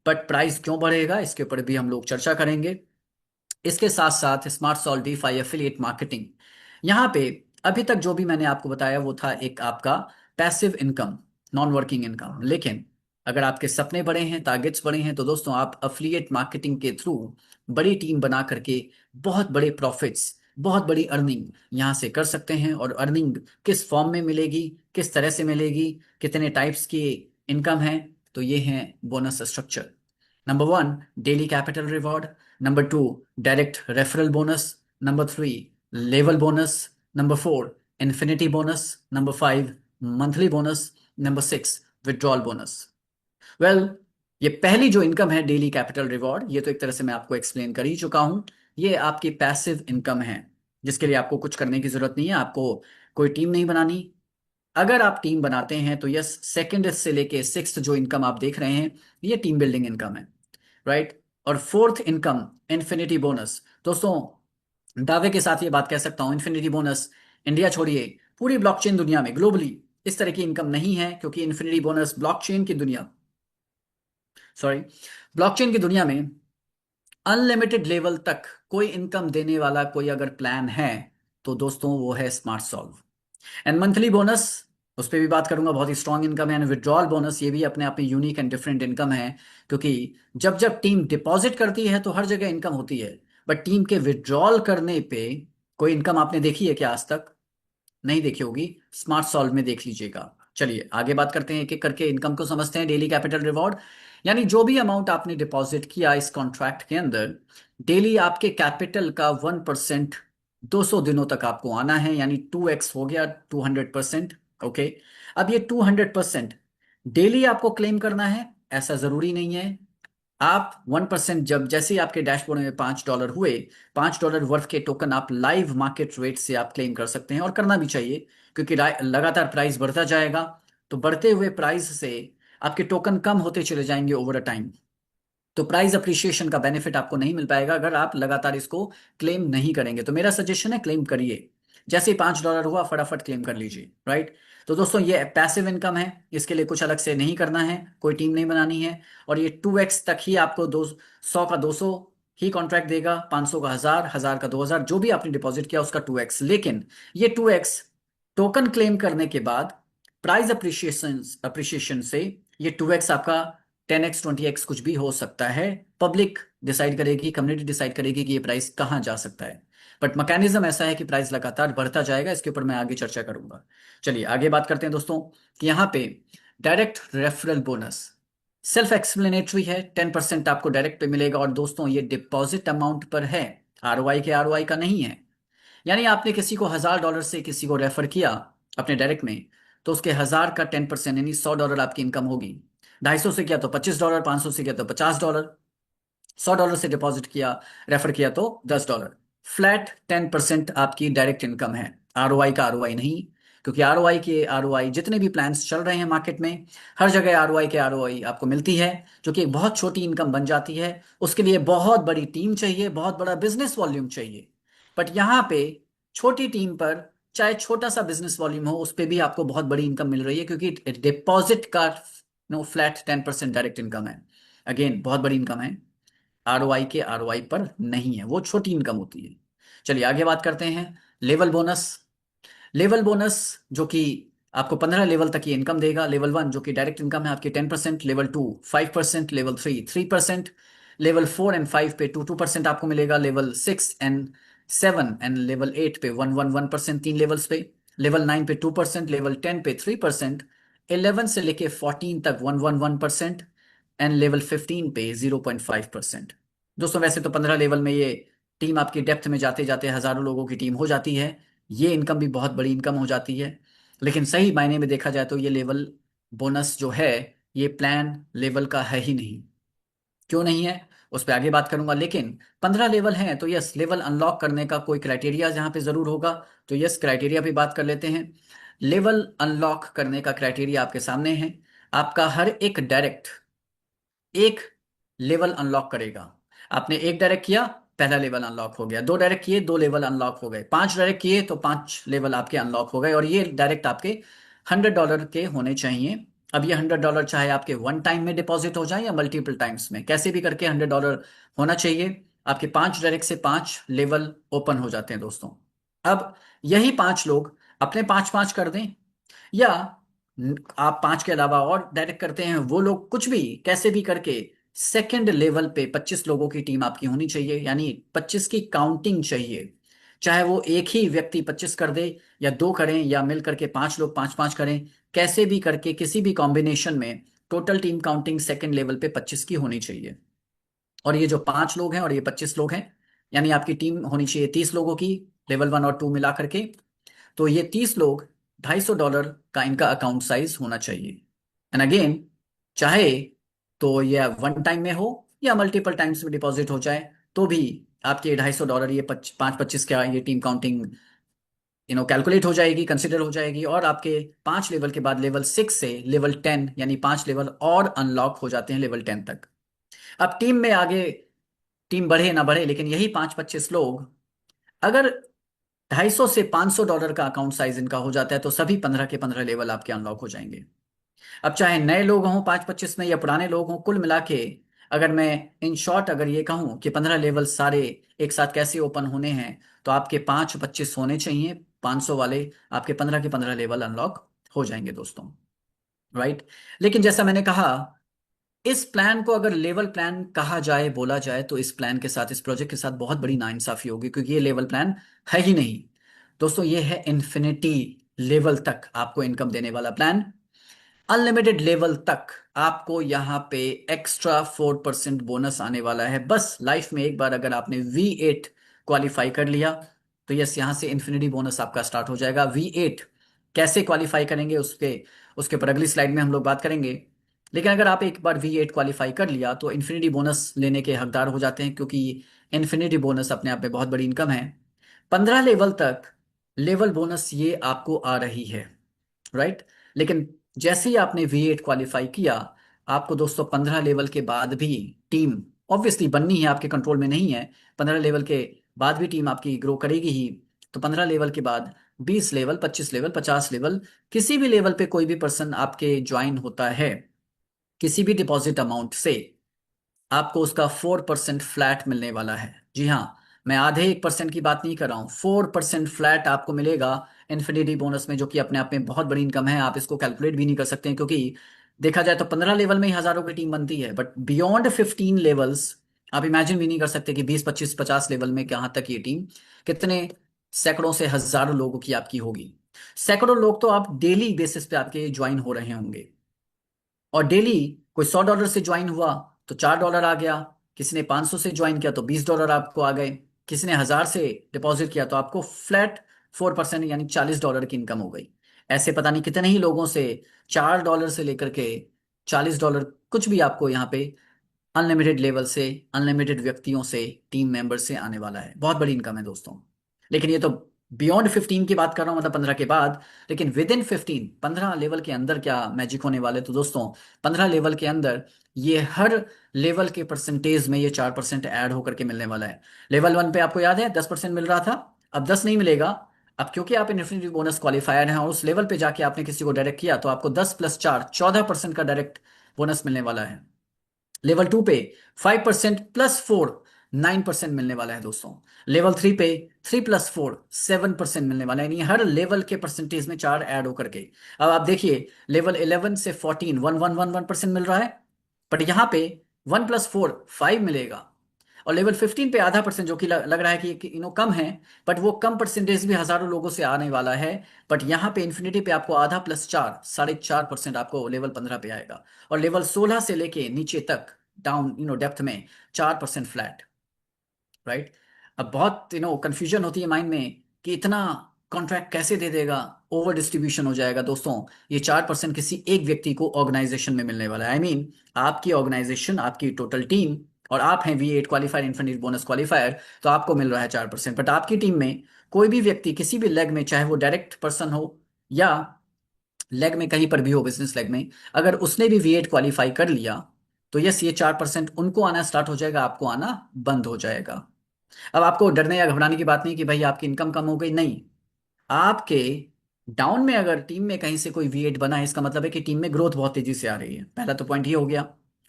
बट प्राइस क्यों बढ़ेगा इसके ऊपर भी हम लोग चर्चा करेंगे। इसके साथ साथ smart solve DeFi affiliate marketing, यहाँ पे अभी तक जो भी मैंने आपको बताया वो था एक आपका passive income, non working income. लेकिन अगर आपके सपने बड़े हैं, टारगेट्स बड़े हैं, तो दोस्तों आप अफिलिएट मार्केटिंग के थ्रू बड़ी टीम बना करके बहुत बड़े प्रॉफिट्स, बहुत बड़ी अर्निंग यहाँ से कर सकते हैं। और अर्निंग किस फॉर्म में मिलेगी, किस तरह से मिलेगी, कितने टाइप्स की इनकम है, तो ये है bonus structure. Number one, daily capital reward. Number two, direct referral bonus. Number three, level bonus. Number four, infinity bonus. Number five, monthly bonus. Number six, withdrawal bonus. Well, ये पहली जो इनकम है डेली कैपिटल रिवॉर्ड, ये तो एक तरह से मैं आपको एक्सप्लेन कर ही चुका हूं। ये आपकी पैसिव इनकम है, जिसके लिए आपको कुछ करने की जरूरत नहीं है, आपको कोई टीम नहीं बनानी। अगर आप टीम बनाते हैं तो यस, सेकंड से लेके सिक्स्थ जो इनकम आप देख रहे हैं ये टीम बिल्डिंग इनकम है, राइट। और फोर्थ इनकम इन्फिनिटी बोनस। दोस्तों, दावे के साथ ये बात कह सकता हूं, इन्फिनिटी बोनस इंडिया छोड़िए पूरी ब्लॉकचेन दुनिया में ग्लोबली इस तरह की इनकम नहीं है, क्योंकि इन्फिनिटी बोनस ब्लॉकचेन की दुनिया, सॉरी, ब्लॉकचेन की दुनिया में अनलिमिटेड लेवल तक कोई इनकम देने वाला कोई अगर प्लान है तो दोस्तों वो है smart solve. And monthly bonus, उस पर भी बात करूंगा, बहुत ही स्ट्रांग इनकम है। एंड विड्रॉल बोनस, ये भी अपने आप में यूनिक एंड डिफरेंट इनकम है, क्योंकि जब जब टीम डिपॉजिट करती है तो हर जगह इनकम होती है, बट टीम के विड्रॉल करने पे कोई इनकम आपने देखी है क्या आज तक? नहीं देखी होगी, स्मार्ट सॉल्व में देख लीजिएगा। चलिए आगे बात करते हैं, एक एक करके इनकम को समझते हैं। डेली कैपिटल रिवॉर्ड, यानी जो भी अमाउंट आपने डिपॉजिट किया इस कॉन्ट्रैक्ट के अंदर, डेली आपके कैपिटल का 1% 200 दिनों तक आपको आना है, यानी 2x हो गया, 200%। ओके, अब ये 200% डेली आपको क्लेम करना है ऐसा जरूरी नहीं है। आप 1% जब जैसे ही आपके डैशबोर्ड में $5 हुए, $5 वर्थ के टोकन आप लाइव मार्केट रेट से आप क्लेम कर सकते हैं, और करना भी चाहिए, क्योंकि लगातार प्राइस बढ़ता जाएगा, तो बढ़ते हुए प्राइस से आपके टोकन कम होते चले जाएंगे ओवर अ टाइम। तो प्राइस अप्रिशिएशन का बेनिफिट आपको नहीं मिल पाएगा अगर आप लगातार इसको क्लेम नहीं करेंगे। तो मेरा सजेशन है क्लेम करिए, जैसे ही $5 हुआ फटाफट क्लेम कर लीजिए, राइट। तो दोस्तों ये पैसिव इनकम है, इसके लिए कुछ अलग से नहीं करना है, कोई टीम नहीं बनानी है, और ये 2x तक ही आपको 100 का 200 ही कॉन्ट्रैक्ट देगा, 500 का 1000, 1000 का 2000, जो भी आपने डिपॉजिट किया उसका 2x। लेकिन ये 2x टोकन क्लेम करने के बाद प्राइस अप्रिशिएशन अप्रिशिएशन से ये 2x आपका 10x 20x कुछ भी हो सकता है। पब्लिक डिसाइड करेगी, कम्युनिटी डिसाइड करेगी कि ये प्राइस कहाँ जा सकता है, बट मैकेनिज्म ऐसा है कि प्राइस लगातार बढ़ता जाएगा। इसके ऊपर मैं आगे चर्चा करूंगा। चलिए आगे बात करते हैं दोस्तों, कि यहाँ पे direct referral bonus self explanatory है, 10% आपको डायरेक्ट पे मिलेगा, और दोस्तों ये डिपॉजिट अमाउंट पर है, आरओआई के आरओआई का नहीं है। यानी आपने किसी को $1000 से किसी को रेफर किया अपने डायरेक्ट में, तो उसके 1000 का 10% यानी $100 आपकी इनकम होगी। 250 से किया तो $25, 500 से किया तो $50, $100 से डिपॉजिट किया, रेफर किया तो $10। फ्लैट 10% आपकी डायरेक्ट इनकम है, आरओआई का आरओआई नहीं। क्योंकि आरओआई के आरओआई जितने भी प्लान्स चल रहे हैं मार्केट में, हर जगह आरओआई के आरओआई आपको मिलती है, जो कि एक बहुत छोटी इनकम बन जाती है। उसके लिए बहुत बड़ी टीम चाहिए, बहुत बड़ा बिजनेस वॉल्यूम चाहिए। बट यहाँ पे छोटी टीम पर चाहे छोटा सा बिजनेस वॉल्यूम हो, उस पर भी आपको बहुत बड़ी इनकम मिल रही है, क्योंकि डिपॉजिट का फ्लैट 10% डायरेक्ट इनकम है। अगेन बहुत बड़ी इनकम है, आरओआई के आरओआई पर नहीं है, वो छोटी इनकम होती है। चलिए आगे बात करते हैं। लेवल बोनस, लेवल बोनस जो कि आपको 15 लेवल तक ये इनकम देगा। लेवल 1 जो कि डायरेक्ट इनकम है आपकी 10%, लेवल 2 5%, लेवल 3 3%, लेवल 4 एंड 5 पे 2% आपको मिलेगा, लेवल 6 एंड 7 एंड लेवल 8 पे 1% 3 लेवल्स पे, लेवल 9 पे 2%, लेवल 10 पे 3%, 11 से लेके 14 तक 1% एंड लेवल 15 पे 0.5%। दोस्तों वैसे तो 15 लेवल में ये टीम आपकी डेप्थ में जाते जाते हजारों लोगों की टीम हो जाती है, ये इनकम भी बहुत बड़ी इनकम हो जाती है। लेकिन सही मायने में देखा जाए तो ये लेवल बोनस जो है, ये प्लान लेवल का है ही नहीं। क्यों नहीं है उस पर आगे बात करूंगा, लेकिन 15 लेवल हैं तो यस, लेवल अनलॉक करने का कोई क्राइटेरिया जहां पे जरूर होगा, तो यस क्राइटेरिया पे बात कर लेते हैं। लेवल अनलॉक करने का क्राइटेरिया आपके सामने है। आपका हर एक डायरेक्ट एक लेवल अनलॉक करेगा। आपने एक डायरेक्ट किया, पहला लेवल अनलॉक हो गया, दो डायरेक्ट किए, दो लेवल अनलॉक हो गए, पांच डायरेक्ट किए तो पांच लेवल आपके अनलॉक हो गए, और ये डायरेक्ट आपके $100 के होने चाहिए। अब ये $100 चाहे आपके वन टाइम में डिपॉजिट हो जाए या मल्टीपल टाइम्स में, कैसे भी करके $100 होना चाहिए। आपके पांच डायरेक्ट से पांच लेवल ओपन हो जाते हैं दोस्तों। अब यही पांच लोग अपने पांच पांच कर दें, या आप पांच के अलावा और डायरेक्ट करते हैं, वो लोग कुछ भी कैसे भी करके सेकंड लेवल पे 25 लोगों की टीम आपकी होनी चाहिए, यानी 25 की काउंटिंग चाहिए। चाहे वो एक ही व्यक्ति 25 कर दे, या दो करें, या मिल करके पांच लोग पांच पांच करें, कैसे भी करके किसी भी कॉम्बिनेशन में total team counting second level पे 25 की होनी चाहिए। और ये जो पांच लोग हैं और ये 25 लोग हैं, यानी आपकी टीम होनी चाहिए 30 लोगों की, लेवल 1 और 2 मिला करके। तो ये 30 लोग, $250 का इनका अकाउंट साइज होना चाहिए। एंड अगेन, चाहे तो यह वन टाइम में हो या मल्टीपल टाइम्स में डिपॉजिट हो जाए, तो भी आपके $250 ये 5 25 का ये टीम काउंटिंग कैलकुलेट हो जाएगी, कंसिडर हो जाएगी, और आपके 5 लेवल के बाद लेवल 6 से लेवल 10 यानी 5 लेवल और अनलॉक हो जाते हैं लेवल 10 तक। अब टीम में आगे टीम बढ़े ना बढ़े, लेकिन यही 5 25 लोग अगर 250 से $500 का अकाउंट साइज इनका हो जाता है तो सभी 15 के 15 लेवल आपके अनलॉक हो जाएंगे। अब चाहे नए लोग हों 5-25 में या पुराने लोग हों, कुल मिला के अगर मैं इन शॉर्ट अगर ये कहूं कि 15 लेवल सारे एक साथ कैसे ओपन होने हैं, तो आपके 5-25 होने चाहिए, 500 वाले आपके 15 के 15 लेवल अनलॉक हो जाएंगे दोस्तों। राइट। लेकिन जैसा मैंने कहा, इस प्लान को अगर लेवल प्लान कहा जाए, बोला जाए, तो इस प्लान के साथ, इस प्रोजेक्ट के साथ बहुत बड़ी नाइंसाफी होगी, क्योंकि ये लेवल प्लान है ही नहीं दोस्तों। ये है इन्फिनिटी लेवल तक आपको इनकम देने वाला प्लान। अनलिमिटेड लेवल तक आपको यहाँ पे एक्स्ट्रा 4% बोनस आने वाला है। बस लाइफ में एक बार अगर आपने V8 क्वालिफाई कर लिया तो यस, यहाँ से इन्फिनिटी बोनस आपका स्टार्ट हो जाएगा। V8 कैसे क्वालिफाई करेंगे उसके उसके पर अगली स्लाइड में हम लोग बात करेंगे। लेकिन अगर आप एक बार V8 क्वालिफाई कर लिया तो इन्फिनिटी बोनस लेने के हकदार हो जाते हैं, क्योंकि इन्फिनिटी बोनस अपने आप में बहुत बड़ी इनकम है। 15 लेवल तक लेवल बोनस ये आपको आ रही है। राइट। लेकिन जैसे ही आपने V8 क्वालिफाई किया, आपको दोस्तों 15 लेवल के बाद भी टीम ऑब्वियसली बननी है, आपके कंट्रोल में नहीं है। 15 लेवल के बाद भी टीम आपकी ग्रो करेगी ही। तो 15 लेवल के बाद 20 लेवल, 25 लेवल, 50 लेवल, किसी भी लेवल पे कोई भी पर्सन आपके ज्वाइन होता है किसी भी डिपॉजिट अमाउंट से, आपको उसका 4% फ्लैट मिलने वाला है। जी हाँ, मैं आधे 1% की बात नहीं कर रहा हूँ, 4% फ्लैट आपको मिलेगा इन्फिनिटी बोनस में, जो कि अपने आप में बहुत बड़ी इनकम है। आप इसको कैलकुलेट भी नहीं कर सकते हैं, क्योंकि देखा जाए तो 15 लेवल में ही हजारों की टीम बनती है, बट बियॉन्ड 15 लेवल्स आप इमेजिन भी नहीं कर सकते कि 20, 25, 50 लेवल में कहाँ तक ये टीम कितने सैकड़ों से हजारों लोगों की आपकी होगी। सैकड़ों लोग तो आप डेली बेसिस पे आपके ज्वाइन हो रहे होंगे, और डेली कोई $100 से ज्वाइन हुआ तो $4 आ गया, किसी ने 500 से ज्वाइन किया तो $20 आपको आ गए, किसी ने 1000 से डिपॉजिट किया तो आपको फ्लैट 4% यानी $40 की इनकम हो गई। ऐसे पता नहीं कितने ही लोगों से $4 से लेकर के $40 कुछ भी आपको यहाँ पे अनलिमिटेड लेवल से, अनलिमिटेड व्यक्तियों से, टीम मेंबर से आने वाला है। बहुत बड़ी इनकम है दोस्तों। लेकिन ये तो बियॉन्ड 15 की बात कर रहा हूं, मतलब 15 के बाद। लेकिन विद इन 15, 15 लेवल के अंदर क्या मैजिक होने वाले, तो दोस्तों 15 लेवल के अंदर ये हर लेवल के परसेंटेज में ये 4% ऐड होकर के मिलने वाला है। लेवल 1 पे आपको याद है 10% मिल रहा था, अब 10 नहीं मिलेगा। अब क्योंकि आप इन्फिनिटी बोनस क्वालिफायर हैं और उस लेवल पे जाके आपने किसी को डायरेक्ट किया, तो आपको 10 + 4 14% का डायरेक्ट बोनस मिलने वाला है। लेवल 2 पे 5% +4 9% मिलने वाला है दोस्तों। लेवल 3 पे 3 + 4 7% मिलने वाला है, यानी हर लेवल के परसेंटेज में 4 ऐड होकर के। अब आप देखिए, लेवल 11 से 14 1 मिल रहा है, बट यहां पे 1 + 4 5 मिलेगा। और लेवल 15 पे आधा परसेंट, जो कि लग रहा है कि कम है, बट वो कम परसेंटेज भी हजारों लोगों से आने वाला है। बट यहाँ पे इन्फिनिटी पे आपको आधा +4 4.5% आपको लेवल 15 पे आएगा। और लेवल 16 से लेके नीचे तक डाउन डेप्थ में 4% फ्लैट। राइट। अब बहुत कंफ्यूजन होती है माइंड में कि इतना कॉन्ट्रैक्ट कैसे दे देगा, ओवर डिस्ट्रीब्यूशन हो जाएगा दोस्तों। ये 4% किसी एक व्यक्ति को ऑर्गेनाइजेशन में मिलने वाला है। आई मीन आपकी ऑर्गेनाइजेशन, आपकी टोटल टीम, और आप हैं V8 qualifier, infinity bonus qualifier, तो आपको मिल रहा है 4%। बट आपकी टीम में कोई भी व्यक्ति किसी भी लेग में, चाहे वो डायरेक्ट पर्सन हो या लेग में कहीं पर भी हो, बिजनेस लेग में, अगर उसने भी V8 क्वालिफाई कर लिया तो यस, ये 4% उनको आना स्टार्ट हो जाएगा, आपको आना बंद हो जाएगा। अब आपको डरने या घबराने की बात नहीं कि भाई आपकी इनकम कम हो गई, नहीं। आपके डाउन में अगर टीम में कहीं से कोई V8 बना है, इसका मतलब है कि टीम में ग्रोथ बहुत तेजी से आ रही है। पहला तो पॉइंट ये हो गया।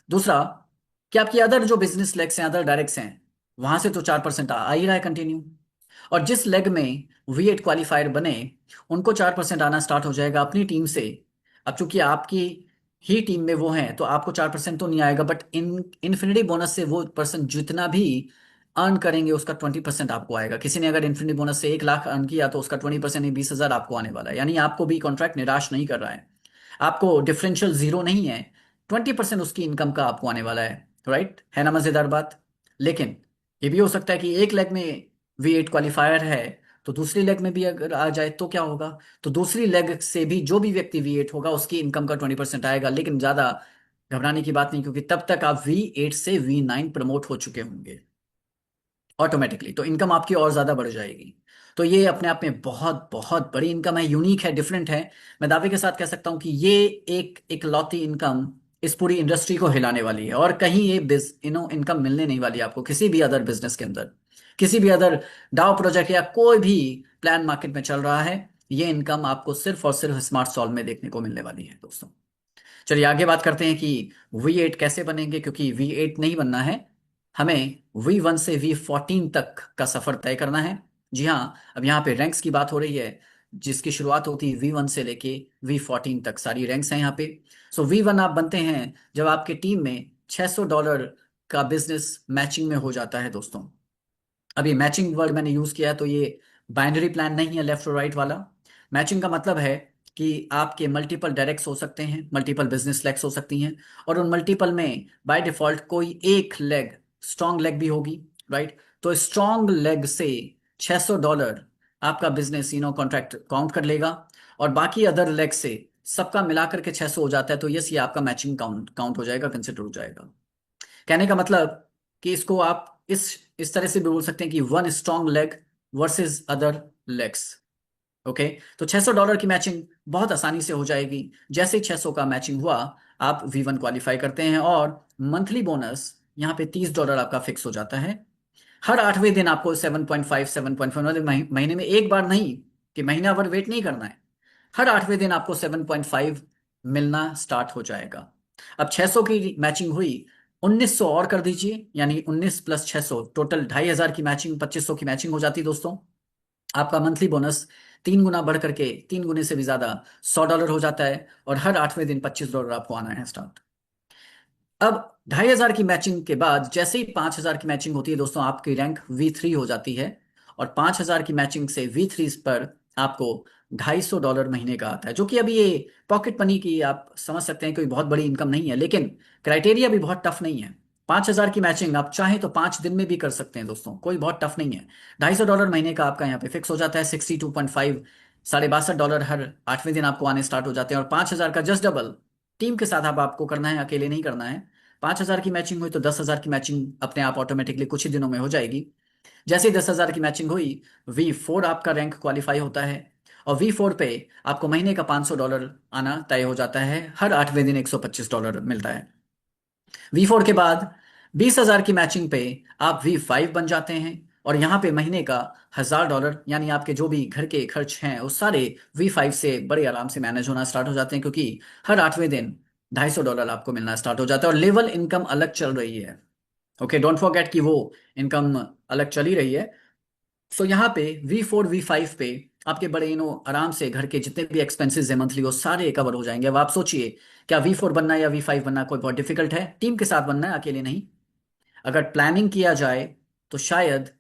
दूसरा, कि आपकी अदर जो बिजनेस लेग्स हैं, अदर डायरेक्ट्स हैं, वहां से तो 4% आ ही रहा है कंटिन्यू। और जिस लेग में V8 क्वालिफायर बने, उनको 4% आना स्टार्ट हो जाएगा अपनी टीम से। अब चूंकि आपकी ही टीम में वो हैं, तो आपको 4% तो नहीं आएगा, बट इन्फिनिटी बोनस से वो पर्सन जितना भी अर्न करेंगे उसका 20% आपको आएगा। किसी ने अगर इन्फिनिटी बोनस से 1 लाख अर्न किया तो उसका 20% ही 20,000 आपको आने वाला है। यानी आपको भी कॉन्ट्रैक्ट निराश नहीं कर रहा है, आपको डिफरेंशियल जीरो नहीं है, 20% उसकी इनकम का आपको आने वाला है। राइट, है ना मजेदार बात। लेकिन ये भी हो सकता है कि एक लेग में V8 क्वालिफायर है, तो दूसरी लेग में भी अगर आ जाए तो क्या होगा, तो दूसरी लेग से भी जो भी व्यक्ति V8 होगा उसकी इनकम का 20% आएगा। लेकिन ज्यादा घबराने की बात नहीं, क्योंकि तब तक आप V8 से V9 प्रमोट हो चुके होंगे ऑटोमेटिकली, तो इनकम आपकी और ज्यादा बढ़ जाएगी। तो ये अपने आप में बहुत बहुत बड़ी इनकम है, यूनिक है, डिफरेंट है। मैं दावे के साथ कह सकता हूं कि ये एक इकलौती इनकम इस पूरी इंडस्ट्री को हिलाने वाली है, और कहीं ये इनकम मिलने नहीं वाली आपको किसी भी अदर बिजनेस के अंदर। किसी भी अदर डाउ प्रोजेक्ट या कोई भी प्लान मार्केट में चल रहा है, ये इनकम आपको सिर्फ और सिर्फ स्मार्ट सॉल्व में देखने को मिलने वाली है दोस्तों। चलिए आगे बात करते हैं कि V8 कैसे बनेंगे, क्योंकि V8 नहीं बनना है, हमें V1 से V14 तक का सफर तय करना है। जी हाँ, अब यहाँ पे रैंक्स की बात हो रही है, जिसकी शुरुआत होती है V1 से लेके V14 तक, सारी रैंक्स हैं यहाँ पे। सो V1 आप बनते हैं जब आपके टीम में $600 का बिजनेस मैचिंग में हो जाता है दोस्तों। अब ये मैचिंग वर्ड मैंने यूज किया है, तो ये बाइनरी प्लान नहीं है लेफ्ट और राइट वाला। मैचिंग का मतलब है कि आपके मल्टीपल डायरेक्ट्स हो सकते हैं, मल्टीपल बिजनेस लेग्स हो सकती हैं, और उन मल्टीपल में बाय डिफॉल्ट कोई एक लेग स्ट्रॉन्ग लेग भी होगी, राइट। तो स्ट्रॉन्ग लेग से $600 आपका बिजनेस कॉन्ट्रैक्ट काउंट कर लेगा, और बाकी अदर लेग से सबका मिलाकर के 600 हो जाता है, तो यस, ये आपका मैचिंग काउंट काउंट हो जाएगा, कंसिडर हो जाएगा। कहने का मतलब कि इसको आप इस तरह से भी बोल सकते हैं कि one strong leg versus other legs. Okay, तो $600 की मैचिंग बहुत आसानी से हो जाएगी। जैसे ही 600 का मैचिंग हुआ, आप V1 क्वालिफाई करते हैं, और मंथली बोनस यहाँ पे $30 आपका फिक्स हो जाता है। हर 8वें दिन आपको 7.5 7.5, मतलब महीने में एक बार नहीं, कि महीना भर वेट नहीं करना है, हर 8वें दिन आपको 7.5 मिलना स्टार्ट हो जाएगा। अब 600 की मैचिंग हुई, 1900 और कर दीजिए, यानी 19 प्लस 600 टोटल 2500 की मैचिंग, 2500 की मैचिंग हो जाती दोस्तों। आपका मंथली बोनस 3 गुना बढ़ करके 3 गुने से भी ज्यादा $100 हो जाता है, और हर 8वें दिन $25 आपको आना है स्टार्ट। अब 2500 की मैचिंग के बाद जैसे ही 5000 की मैचिंग होती है दोस्तों, आपकी रैंक V3 हो जाती है, और 5000 की मैचिंग से V3 पर आपको $250 महीने का आता है, जो कि अभी ये पॉकेट मनी की आप समझ सकते हैं, कोई बहुत बड़ी इनकम नहीं है, लेकिन क्राइटेरिया भी बहुत टफ नहीं है। 5000 की मैचिंग आप चाहें तो 5 दिन में भी कर सकते हैं दोस्तों, कोई बहुत टफ नहीं है। $250 महीने का आपका यहाँ पे फिक्स हो जाता है, 62.5, $62.5 हर 8वें दिन आपको आने स्टार्ट हो जाते हैं, और 5000 का जस्ट डबल टीम के साथ आप आपको करना है, अकेले नहीं करना है। 5000 की मैचिंग हुई तो 10,000 की मैचिंग अपने आप ऑटोमेटिकली कुछ ही दिनों में हो जाएगी। जैसे ही 10,000 की मैचिंग हुई, V4 आपका रैंक क्वालिफाई होता है, और V4 पे आपको महीने का $500 आना तय हो जाता है, हर 8वें दिन $125 मिलता है। V4 के बाद 20,000 की मैचिंग पे आप V5 बन जाते हैं, और यहाँ पे महीने का $1,000, यानी आपके जो भी घर के खर्च हैं वो सारे V5 से बड़े आराम से मैनेज होना स्टार्ट हो जाते हैं, क्योंकि हर 8वें दिन $250 आपको मिलना स्टार्ट हो जाता है, और लेवल इनकम अलग चल रही है। ओके, डोंट फॉरगेट कि वो इनकम अलग चली रही है। सो यहाँ पे V4 V5 पे आपके बड़े आराम से घर के जितने भी एक्सपेंसेस है मंथली, वो सारे कवर हो जाएंगे। अब आप सोचिए, क्या V4 बनना या V5 बनना कोई बहुत डिफिकल्ट है? टीम के साथ बनना है, अकेले नहीं। अगर प्लानिंग किया जाए तो शायद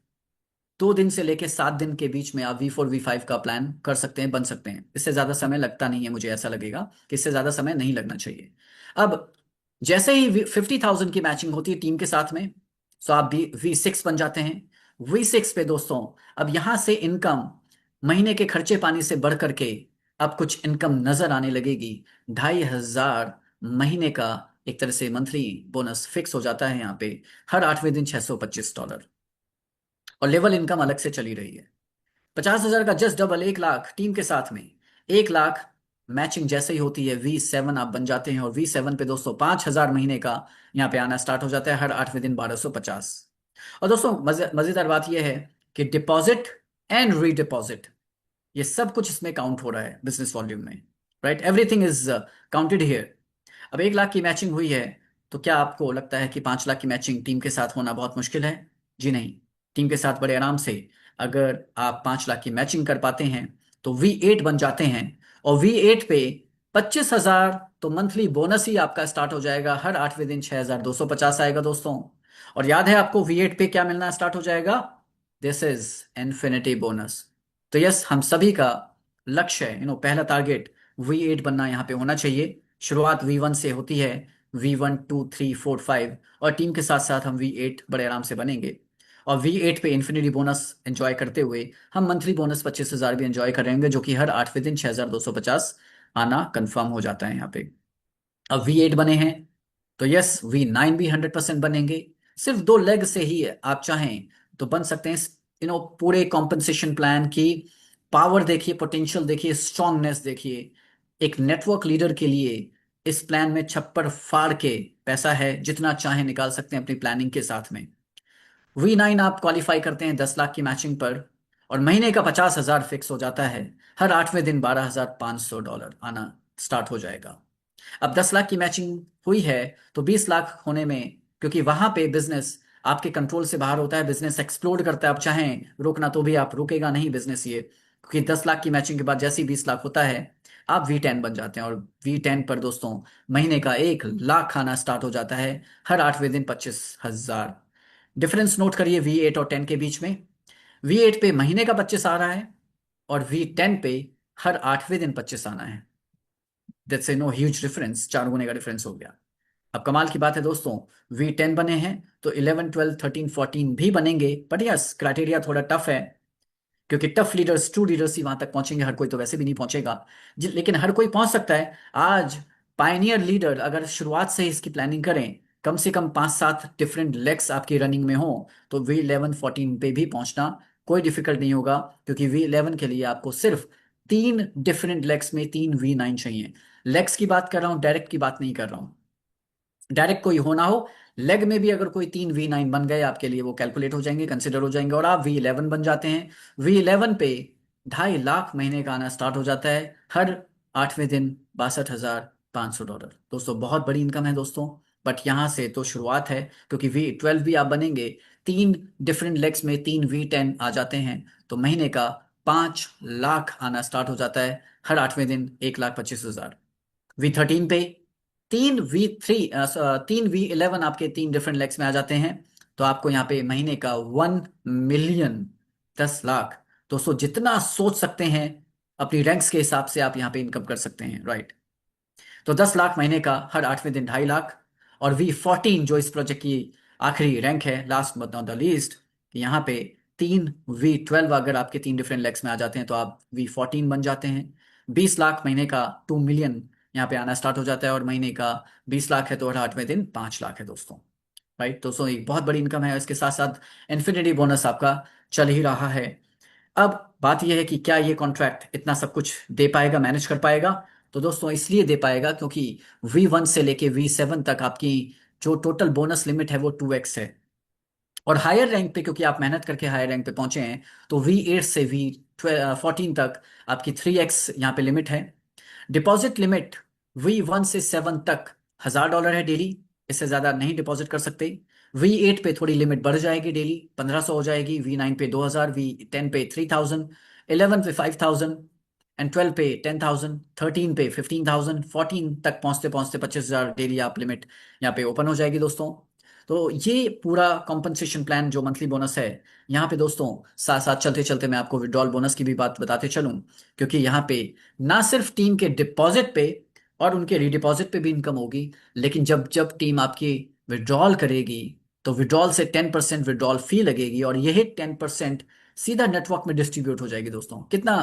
2 दिन से लेके 7 दिन के बीच में आप V4 V5 का प्लान कर सकते हैं, बन सकते हैं। इससे ज्यादा समय लगता नहीं है, मुझे ऐसा लगेगा कि इससे ज्यादा समय नहीं लगना चाहिए। अब जैसे ही 50,000 की मैचिंग होती है टीम के साथ में, तो आप भी V6 बन जाते हैं। V6 पे दोस्तों, अब यहां से इनकम महीने के खर्चे पानी से बढ़ करके अब कुछ इनकम नजर आने लगेगी। 2,500 महीने का एक तरह से मंथली बोनस फिक्स हो जाता है यहाँ पे, हर 8वें दिन $625, और लेवल इनकम अलग से चली रही है। 50,000 का जस्ट डबल, 1 लाख टीम के साथ में, 1 लाख मैचिंग जैसे ही होती है V7 आप बन जाते हैं, और V7 पे दोस्तों 5,000 महीने का यहाँ पे आना स्टार्ट हो जाता है, हर 8वें दिन 1250। और दोस्तों मजेदार बात यह है कि डिपॉजिट एंड रीडिपॉजिट, ये सब कुछ इसमें काउंट हो रहा है बिजनेस वॉल्यूम में, right. Everything is counted here. अब 1 लाख की मैचिंग हुई है, तो क्या आपको लगता है कि 5 लाख की मैचिंग टीम के साथ होना बहुत मुश्किल है? जी नहीं, टीम के साथ बड़े आराम से, अगर आप 5 लाख की मैचिंग कर पाते हैं तो V8 बन जाते हैं, और V8 पे 25,000 तो मंथली बोनस ही आपका स्टार्ट हो जाएगा, हर 8वें दिन 6,250 आएगा दोस्तों। और याद है आपको V8 पे क्या मिलना स्टार्ट हो जाएगा? This is infinity bonus. तो यस, हम सभी का लक्ष्य है, पहला टारगेट V8 बनना यहाँ पे होना चाहिए। शुरुआत V1 से होती है, V1 2 3 4 5, और टीम के साथ साथ हम V8 बड़े आराम से बनेंगे, और V8 पे इन्फिनिटी बोनस एंजॉय करते हुए हम मंथली बोनस 25,000 भी एंजॉय करेंगे, जो कि हर 8वें दिन 6,250 आना कंफर्म हो जाता है यहाँ पे। अब V8 बने हैं, तो यस, V9 भी 100% बनेंगे। सिर्फ 2 लेग से ही आप चाहें तो बन सकते हैं। पूरे कॉम्पनसेशन प्लान की पावर देखिए, पोटेंशियल देखिए, स्ट्रांगनेस देखिए। एक नेटवर्क लीडर के लिए इस प्लान में छप्पर फाड़ के पैसा है, जितना चाहे निकाल सकते हैं अपनी प्लानिंग के साथ में। V9 आप क्वालिफाई करते हैं 10 लाख की मैचिंग पर, और महीने का 50,000 फिक्स हो जाता है। हर 8वें दिन $12,500 आना स्टार्ट हो जाएगा। अब 10 लाख की मैचिंग हुई है तो 20 लाख होने में, क्योंकि वहां पे बिजनेस आपके कंट्रोल से बाहर होता है, बिजनेस एक्सप्लोड करता है। आप चाहें रोकना तो भी आप रुकेगा नहीं बिजनेस ये, क्योंकि 10 लाख की मैचिंग के बाद जैसे ही 20 लाख होता है आप V10 बन जाते हैं, और V10 पर दोस्तों महीने का 1 लाख आना स्टार्ट हो जाता है। हर 8वें दिन 25,000। डिफरेंस नोट करिए V8 और 10 के बीच में। V8 पे महीने का 25 आ रहा है, और V10 पे हर 8वें दिन 25 आना है। That's a no huge difference, 4 गुने का डिफरेंस हो गया। अब कमाल की बात है दोस्तों, V10 बने हैं तो 11 12 13 14 भी बनेंगे, बट यस क्राइटेरिया थोड़ा टफ है, क्योंकि टफ लीडर्स ट्रू लीडर्स ही वहां तक पहुंचेंगे, हर कोई तो वैसे भी नहीं पहुंचेगा। लेकिन हर कोई पहुंच सकता है आज। पायनियर लीडर अगर शुरुआत से ही इसकी प्लानिंग करें, कम से कम 5 7 डिफरेंट लेग्स आपकी रनिंग में हो, तो V11 14 पे भी पहुंचना कोई डिफिकल्ट नहीं होगा, क्योंकि V11 के लिए आपको सिर्फ 3 डिफरेंट लेग्स में 3 V9 चाहिए। लेग्स की बात कर रहा हूं, डायरेक्ट की बात नहीं कर रहा हूं। डायरेक्ट कोई हो ना हो, लेग में भी अगर कोई 3 V9 बन गए आपके लिए, वो कैलकुलेट हो जाएंगे, कंसिडर हो जाएंगे, और आप V11 बन जाते हैं। V11 पे 2.5 लाख महीने का आना स्टार्ट हो जाता है। हर 8वें दिन $62,500। दोस्तों बहुत बड़ी इनकम है दोस्तों, बट यहाँ से तो शुरुआत है, क्योंकि V12 भी आप बनेंगे, 3 डिफरेंट लेग्स में 3 V10 आ जाते हैं, तो महीने का 5 लाख आना स्टार्ट हो जाता है। हर 8वें दिन 1,25,000। V13 पे 3 V11 आपके 3 डिफरेंट लेग्स में आ जाते हैं, तो आपको यहाँ पे महीने का 1 मिलियन, 10 लाख। दोस्तों जितना सोच सकते हैं अपनी रैंक्स के हिसाब से आप यहाँ पे इनकम कर सकते हैं, राइट। तो 10 लाख महीने का, हर 8वें दिन 2.5 लाख। और V14 जो इस प्रोजेक्ट की आखिरी रैंक है, last but not the least, यहाँ पे 3 V12 अगर आपके 3 डिफरेंट लेग्स में आ जाते हैं तो आप V14 बन जाते हैं। 20 लाख महीने का, 2 मिलियन यहाँ पे आना स्टार्ट हो जाता है, और महीने का 20 लाख है तो हर 8वें दिन 5 लाख है दोस्तों, राइट। दोस्तों एक बहुत बड़ी इनकम है, इसके साथ साथ इन्फिनिटी बोनस आपका चल ही रहा है। अब बात यह है कि क्या ये कॉन्ट्रैक्ट इतना सब कुछ दे पाएगा, मैनेज कर पाएगा? तो दोस्तों इसलिए दे पाएगा क्योंकि V1 से लेके V7 तक आपकी जो टोटल बोनस लिमिट है वो 2x है। और हायर रैंक पे क्योंकि आप मेहनत करके हायर रैंक पे पहुंचे हैं, तो V8 से V14 तक आपकी 3x यहाँ पे लिमिट है। डिपॉजिट लिमिट V1 से 7 तक $1,000 है डेली, इससे ज्यादा नहीं डिपॉजिट कर सकते। V8 पे थोड़ी लिमिट बढ़ जाएगी, डेली 1,500 हो जाएगी। V9 पे 2,000, V10 पे 3,000, 11 पे 5,000, एंड 12 पे 10,000, 13 पे 15,000, 14 तक पहुंचते पहुंचते 25,000 डेली आप लिमिट यहाँ पे ओपन हो जाएगी दोस्तों। तो ये पूरा कॉम्पनसेशन प्लान जो मंथली बोनस है, यहाँ पे दोस्तों साथ साथ चलते चलते मैं आपको विड्रॉल बोनस की भी बात बताते चलूं, क्योंकि यहाँ पे ना सिर्फ टीम के डिपॉजिट पे और उनके रीडिपॉजिट पे भी इनकम होगी, लेकिन जब जब टीम आपकी विड्रॉल करेगी तो विड्रॉल से 10% विड्रॉल फी लगेगी, और यही 10% सीधा नेटवर्क में डिस्ट्रीब्यूट हो जाएगी दोस्तों। कितना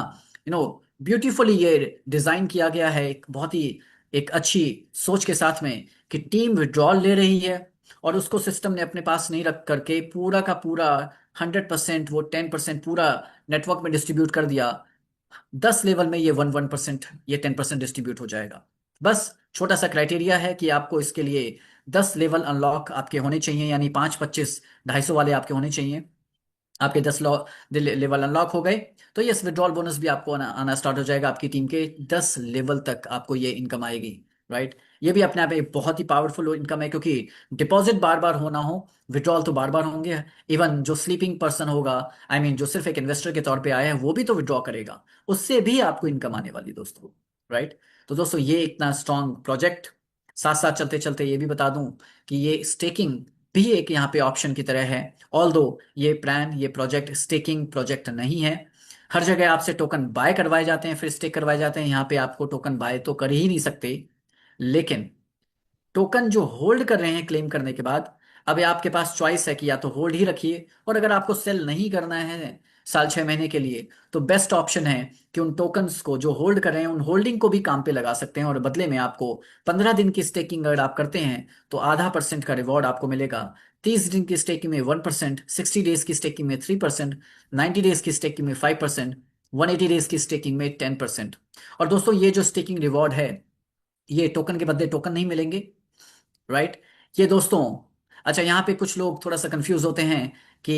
ब्यूटीफुली ये डिजाइन किया गया है, एक बहुत ही एक अच्छी सोच के साथ में, कि टीम विड्रॉल ले रही है और उसको सिस्टम ने अपने पास नहीं रख करके पूरा का पूरा 100% वो 10% पूरा नेटवर्क में डिस्ट्रीब्यूट कर दिया। 10 लेवल में ये 1% ये 10% डिस्ट्रीब्यूट हो जाएगा। बस छोटा सा क्राइटेरिया है कि आपको इसके लिए 10 लेवल अनलॉक आपके होने चाहिए, यानी 5 25 250 वाले आपके होने चाहिए। आपके 10 लेवल अनलॉक हो गए तो ये विड्रॉल बोनस भी आपको आना स्टार्ट हो जाएगा। आपकी टीम के 10 लेवल तक आपको ये इनकम आएगी, राइट। ये भी अपने आप एक बहुत ही पावरफुल इनकम है, क्योंकि डिपॉजिट बार बार होना हो, विड्रॉल तो बार बार होंगे। इवन जो स्लीपिंग पर्सन होगा, आई मीन जो सिर्फ एक इन्वेस्टर के तौर पे आया है, वो भी तो विड्रॉ करेगा, उससे भी आपको इनकम आने वाली दोस्तों, राइट। तो दोस्तों ये इतना स्ट्रांग प्रोजेक्ट, साथ साथ चलते चलते ये भी बता दूं कि ये स्टेकिंग भी एक यहाँ पे ऑप्शन की तरह है। ऑल्दो ये प्लान, ये प्रोजेक्ट स्टेकिंग प्रोजेक्ट नहीं है। हर जगह आपसे टोकन बाय करवाए जाते हैं फिर स्टेक करवाए जाते हैं, यहाँ पे आपको टोकन बाय तो कर ही नहीं सकते, लेकिन टोकन जो होल्ड कर रहे हैं क्लेम करने के बाद, अब ये आपके पास चॉइस है कि या तो होल्ड ही रखिए, और अगर आपको सेल नहीं करना है साल 6 महीने के लिए, तो बेस्ट ऑप्शन है कि उन टोकन्स को जो होल्ड कर रहे हैं उन होल्डिंग को भी काम पे लगा सकते हैं, और बदले में आपको 15 दिन की स्टेकिंग अगर आप करते हैं तो ½ % का रिवॉर्ड आपको मिलेगा। 30 दिन की स्टेकिंग में 1%, 60 डेज की स्टेकिंग में 3%, 90 डेज की स्टेकिंग में 5%, 180 डेज की स्टेकिंग में 10%। और दोस्तों ये जो स्टेकिंग रिवॉर्ड है, ये टोकन के बदले टोकन नहीं मिलेंगे, राइट। ये दोस्तों अच्छा, यहाँ पे कुछ लोग थोड़ा सा कंफ्यूज होते हैं कि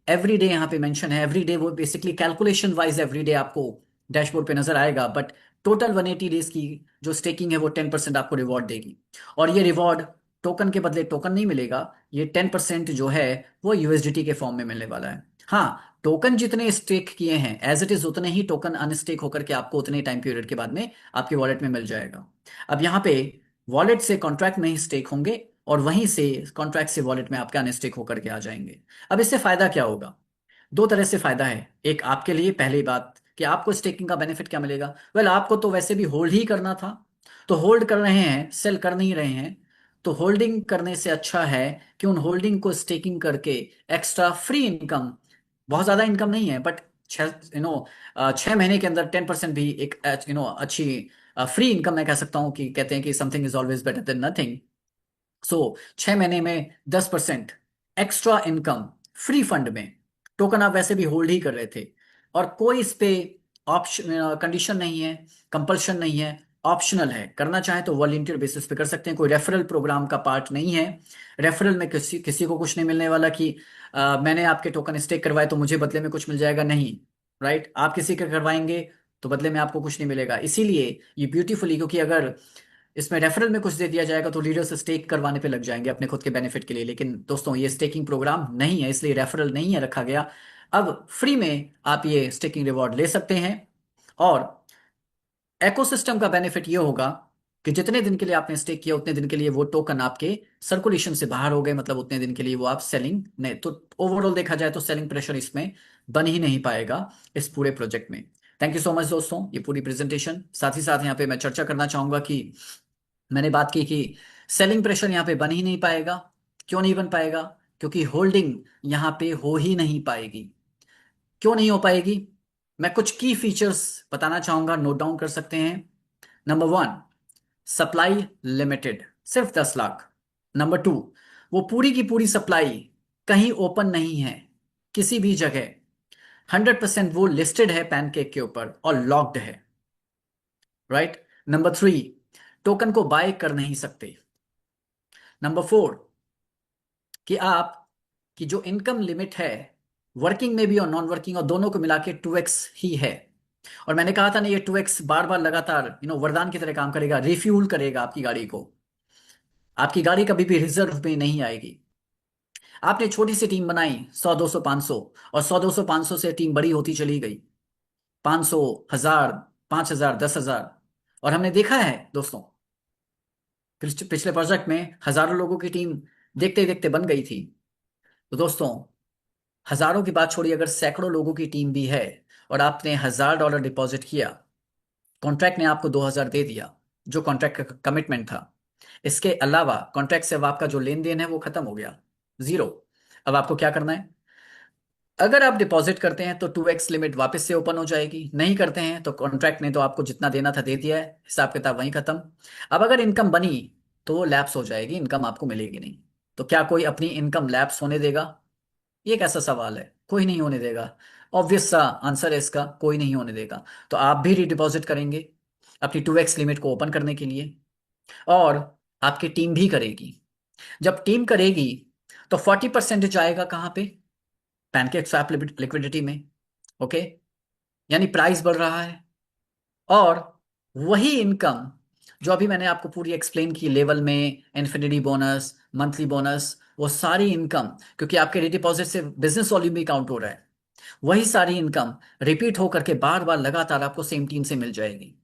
एवरी डे यहाँ पे मेंशन है, एवरी डे वो basically calculation wise every day आपको डैशबोर्ड पे नजर आएगा, बट टोटल 180 डेज की जो स्टेकिंग है वो 10% आपको रिवॉर्ड देगी। और ये रिवॉर्ड टोकन के बदले टोकन नहीं मिलेगा, ये 10% जो है वो यूएसडीटी के फॉर्म में मिलने वाला है। हाँ, टोकन जितने स्टेक किए हैं एज इट इज उतने ही टोकन अनस्टेक होकर के आपको उतने टाइम पीरियड के बाद में आपके वॉलेट में मिल जाएगा। अब यहाँ पे वॉलेट से कॉन्ट्रैक्ट में ही स्टेक होंगे और वहीं से कॉन्ट्रैक्ट से वॉलेट में आपके अनस्टेक होकर के आ जाएंगे। अब इससे फायदा क्या होगा? दो तरह से फायदा है। एक आपके लिए, पहली बात कि आपको स्टेकिंग का बेनिफिट क्या मिलेगा? वेल, आपको तो वैसे भी होल्ड ही करना था, तो होल्ड कर रहे हैं, सेल कर नहीं रहे हैं, तो होल्डिंग करने से अच्छा है कि उन होल्डिंग को स्टेकिंग करके एक्स्ट्रा फ्री इनकम, बहुत ज्यादा इनकम नहीं है बट 6 महीने के अंदर 10% भी एक अच्छी फ्री इनकम मैं कह सकता हूँ, कि कहते हैं कि something is always better than nothing. So 6 महीने में 10% एक्स्ट्रा इनकम फ्री फंड में, टोकन आप वैसे भी होल्ड ही कर रहे थे, और कोई इस पे ऑप्शन कंडीशन नहीं है, कंपल्शन नहीं है, ऑप्शनल है। करना चाहे तो वॉलंटियर बेसिस पे कर सकते हैं, कोई रेफरल प्रोग्राम का पार्ट नहीं है। रेफरल में किसी किसी को कुछ नहीं मिलने वाला कि मैंने आपके टोकन स्टेक करवाए तो मुझे बदले में कुछ मिल जाएगा, नहीं। राइट, आप किसी का करवाएंगे तो बदले में आपको कुछ नहीं मिलेगा। इसीलिए ये ब्यूटीफुली, क्योंकि अगर इसमें रेफरल में कुछ दे दिया जाएगा तो लीडर्स स्टेक करवाने पे लग जाएंगे अपने खुद के बेनिफिट के लिए, लेकिन दोस्तों ये स्टेकिंग प्रोग्राम नहीं है, इसलिए रेफरल नहीं है रखा गया। अब फ्री में आप ये स्टेकिंग रिवॉर्ड ले सकते हैं। और एकोसिस्टम का बेनिफिट ये होगा कि जितने दिन के लिए आपने स्टेक किया उतने दिन के लिए वो टोकन आपके सर्कुलेशन से बाहर हो गए, मतलब उतने दिन के लिए वो आप सेलिंग नहीं, तो ओवरऑल देखा जाए तो सेलिंग प्रेशर इसमें बन ही नहीं पाएगा इस पूरे प्रोजेक्ट में। थैंक यू सो मच दोस्तों, ये पूरी प्रेजेंटेशन। साथ ही साथ यहाँ पे मैं चर्चा करना चाहूंगा कि मैंने बात की कि सेलिंग प्रेशर यहाँ पे बन ही नहीं पाएगा। क्यों नहीं बन पाएगा? क्योंकि होल्डिंग यहाँ पे हो ही नहीं पाएगी। क्यों नहीं हो पाएगी? मैं कुछ की फीचर्स बताना चाहूंगा, नोट डाउन कर सकते हैं। नंबर 1, सप्लाई लिमिटेड, सिर्फ 10 लाख। नंबर 2, वो पूरी की पूरी सप्लाई कहीं ओपन नहीं है किसी भी जगह, 100% वो लिस्टेड है पैनकेक के ऊपर और लॉक्ड है। राइट। नंबर 3, टोकन को बाय कर नहीं सकते। नंबर 4, कि आप की जो इनकम लिमिट है वर्किंग में भी और नॉन वर्किंग और दोनों को मिला के 2x ही है। और मैंने कहा था ना, ये 2x बार बार लगातार वरदान की तरह काम करेगा, रिफ्यूल करेगा आपकी गाड़ी को। आपकी गाड़ी कभी भी रिजर्व में नहीं आएगी। आपने छोटी सी टीम बनाई, 100 200 500, और 100 200 500 से टीम बड़ी होती चली गई, 500, 1000, 5000, 10,000। और हमने देखा है दोस्तों, पिछले प्रोजेक्ट में हजारों लोगों की टीम देखते देखते बन गई थी। तो दोस्तों, हजारों की बात छोड़िए, अगर सैकड़ों लोगों की टीम भी है और आपने $1000 डिपॉजिट किया, कॉन्ट्रैक्ट ने आपको 2000 दे दिया, जो कॉन्ट्रैक्ट का कमिटमेंट था, इसके अलावा कॉन्ट्रैक्ट से अब आपका जो लेन देन है वो खत्म हो गया, जीरो। अब आपको क्या करना है? अगर आप डिपॉजिट करते हैं तो 2x लिमिट वापस से ओपन हो जाएगी, नहीं करते हैं तो कॉन्ट्रैक्ट ने तो आपको जितना देना था दे दिया है, हिसाब किताब वहीं खत्म। अब अगर इनकम बनी तो वो लैप्स हो जाएगी, इनकम आपको मिलेगी नहीं। तो क्या कोई अपनी इनकम लैप्स होने देगा? ये कैसा सवाल है? कोई नहीं होने देगा। ऑब्वियस सा आंसर है इसका, कोई नहीं होने देगा। तो आप भी रीडिपॉजिट करेंगे अपनी 2x लिमिट को ओपन करने के लिए, और आपकी टीम भी करेगी। जब टीम करेगी तो 40% जाएगा कहाँ पे? पैनकेक स्वैप लिक्विडिटी में। ओके, यानी प्राइस बढ़ रहा है। और वही इनकम जो अभी मैंने आपको पूरी एक्सप्लेन की, लेवल में इन्फिनिटी बोनस, मंथली बोनस, वो सारी इनकम, क्योंकि आपके रिडिपॉजिट से बिजनेस वॉल्यूम भी काउंट हो रहा है, वही सारी इनकम रिपीट होकर के बार बार लगातार आपको सेम टीम से मिल जाएगी।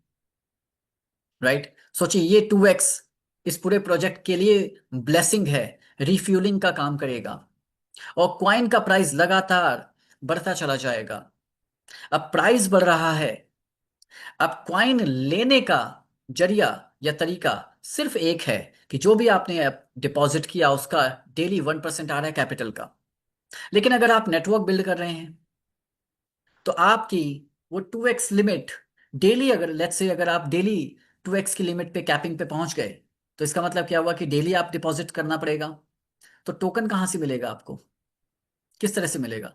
राइट। सोचिए, ये 2x इस पूरे प्रोजेक्ट के लिए ब्लेसिंग है, रिफ्यूलिंग का काम करेगा, और क्वाइन का प्राइस लगातार बढ़ता चला जाएगा। अब प्राइस बढ़ रहा है, अब क्वाइन लेने का जरिया या तरीका सिर्फ एक है कि जो भी आपने डिपॉजिट किया उसका डेली 1% आ रहा है कैपिटल का। लेकिन अगर आप नेटवर्क बिल्ड कर रहे हैं तो आपकी वो 2x लिमिट डेली, अगर लेट्स से अगर आप डेली 2x की लिमिट पे कैपिंग पे पहुंच गए, तो इसका मतलब क्या हुआ कि डेली आप डिपॉजिट करना पड़ेगा। तो टोकन कहां से मिलेगा आपको? किस तरह से मिलेगा?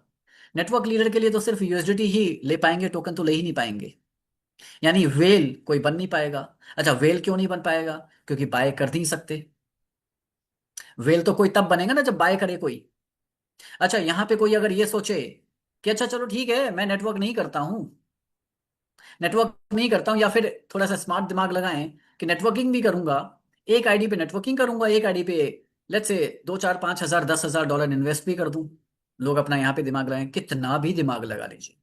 नेटवर्क लीडर के लिए तो सिर्फ यूएसडीटी ही ले पाएंगे, टोकन तो ले ही नहीं पाएंगे। यानी वेल कोई बन नहीं पाएगा। अच्छा, वेल क्यों नहीं बन पाएगा? क्योंकि बाय कर नहीं सकते। वेल तो कोई तब बनेगा ना जब बाय करे कोई। अच्छा, यहां पे कोई अगर ये सोचे कि अच्छा चलो ठीक है, मैं नेटवर्क नहीं करता हूं, नेटवर्क नहीं करता हूं, या फिर थोड़ा सा स्मार्ट दिमाग लगाएं कि नेटवर्किंग भी करूंगा, एक आईडी पे नेटवर्किंग करूंगा, एक आईडी पे लेट्स से 2 4 5 हजार $10,000 इन्वेस्ट भी कर दूं। लोग अपना यहाँ पे दिमाग लगाएं, कितना भी दिमाग लगा लीजिए,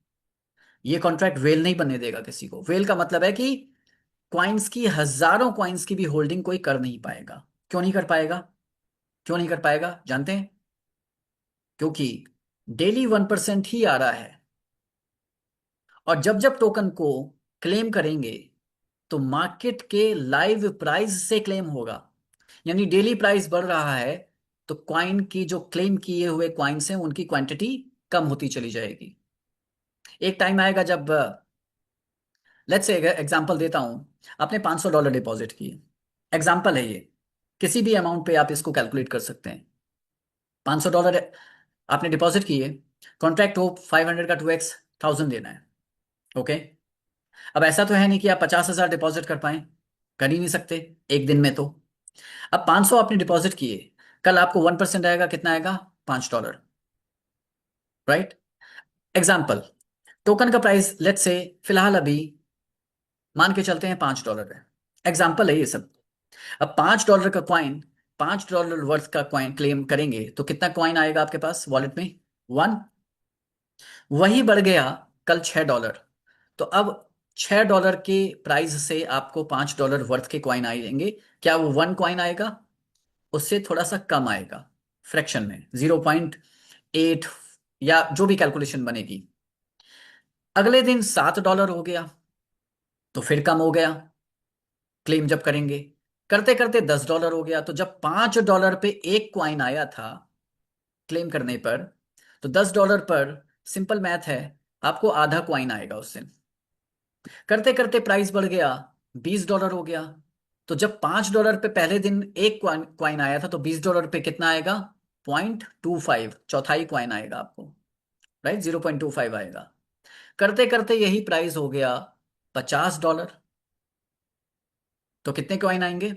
ये कॉन्ट्रैक्ट वेल नहीं बनने देगा किसी को। वेल का मतलब है कि क्वाइंस की, हजारों क्वाइंस की भी होल्डिंग कोई कर नहीं पाएगा। क्यों नहीं कर पाएगा? क्यों नहीं कर पाएगा जानते हैं? क्योंकि डेली 1% ही आ रहा है, और जब जब टोकन को क्लेम करेंगे तो मार्केट के लाइव प्राइस से क्लेम होगा। यानी डेली प्राइस बढ़ रहा है तो क्वाइन की जो क्लेम किए हुए क्वाइंस हैं उनकी क्वांटिटी कम होती चली जाएगी। एक टाइम आएगा जब, लेट्स से एग्जांपल देता हूं, आपने $500 डिपॉजिट किए, एग्जांपल है ये, किसी भी अमाउंट पे आप इसको कैलकुलेट कर सकते हैं। $500 आपने डिपॉजिट किए, कॉन्ट्रैक्ट हो 500 का 2x 1000 देना है। ओके, अब ऐसा तो है नहीं कि आप 50,000 डिपॉजिट कर पाए, कर ही नहीं सकते एक दिन में तो। अब 500 आपने डिपॉजिट किए, कल आपको 1% आएगा, कितना आएगा? $5, राइट? एग्जाम्पल, टोकन का प्राइस लेट्स से फिलहाल अभी मान के चलते हैं $5 है, एग्जाम्पल है ये सब। अब $5 का क्वाइन, $5 वर्थ का क्वाइन क्लेम करेंगे तो कितना क्वाइन आएगा आपके पास वॉलेट में? 1। वही बढ़ गया कल $6, तो अब $6 के प्राइस से आपको $5 वर्थ के क्वाइन आएंगे। क्या वो 1 क्वाइन आएगा? उससे थोड़ा सा कम आएगा, फ्रैक्शन में 0.8, या जो भी कैलकुलेशन बनेगी। अगले दिन $7 हो गया तो फिर कम हो गया, क्लेम जब करेंगे, करते करते $10 हो गया, तो जब $5 पे एक क्वाइन आया था क्लेम करने पर, तो $10 पर सिंपल मैथ है, आपको आधा क्वाइन आएगा उस दिन। करते करते प्राइस बढ़ गया, $20 हो गया, तो जब $5 पे पहले दिन एक क्वाइन आया था तो $20 पे कितना आएगा? 0.25, चौथाई क्वाइन आएगा आपको, राइट? 0.25 आएगा। करते करते यही प्राइस हो गया $50, तो कितने क्वाइन आएंगे?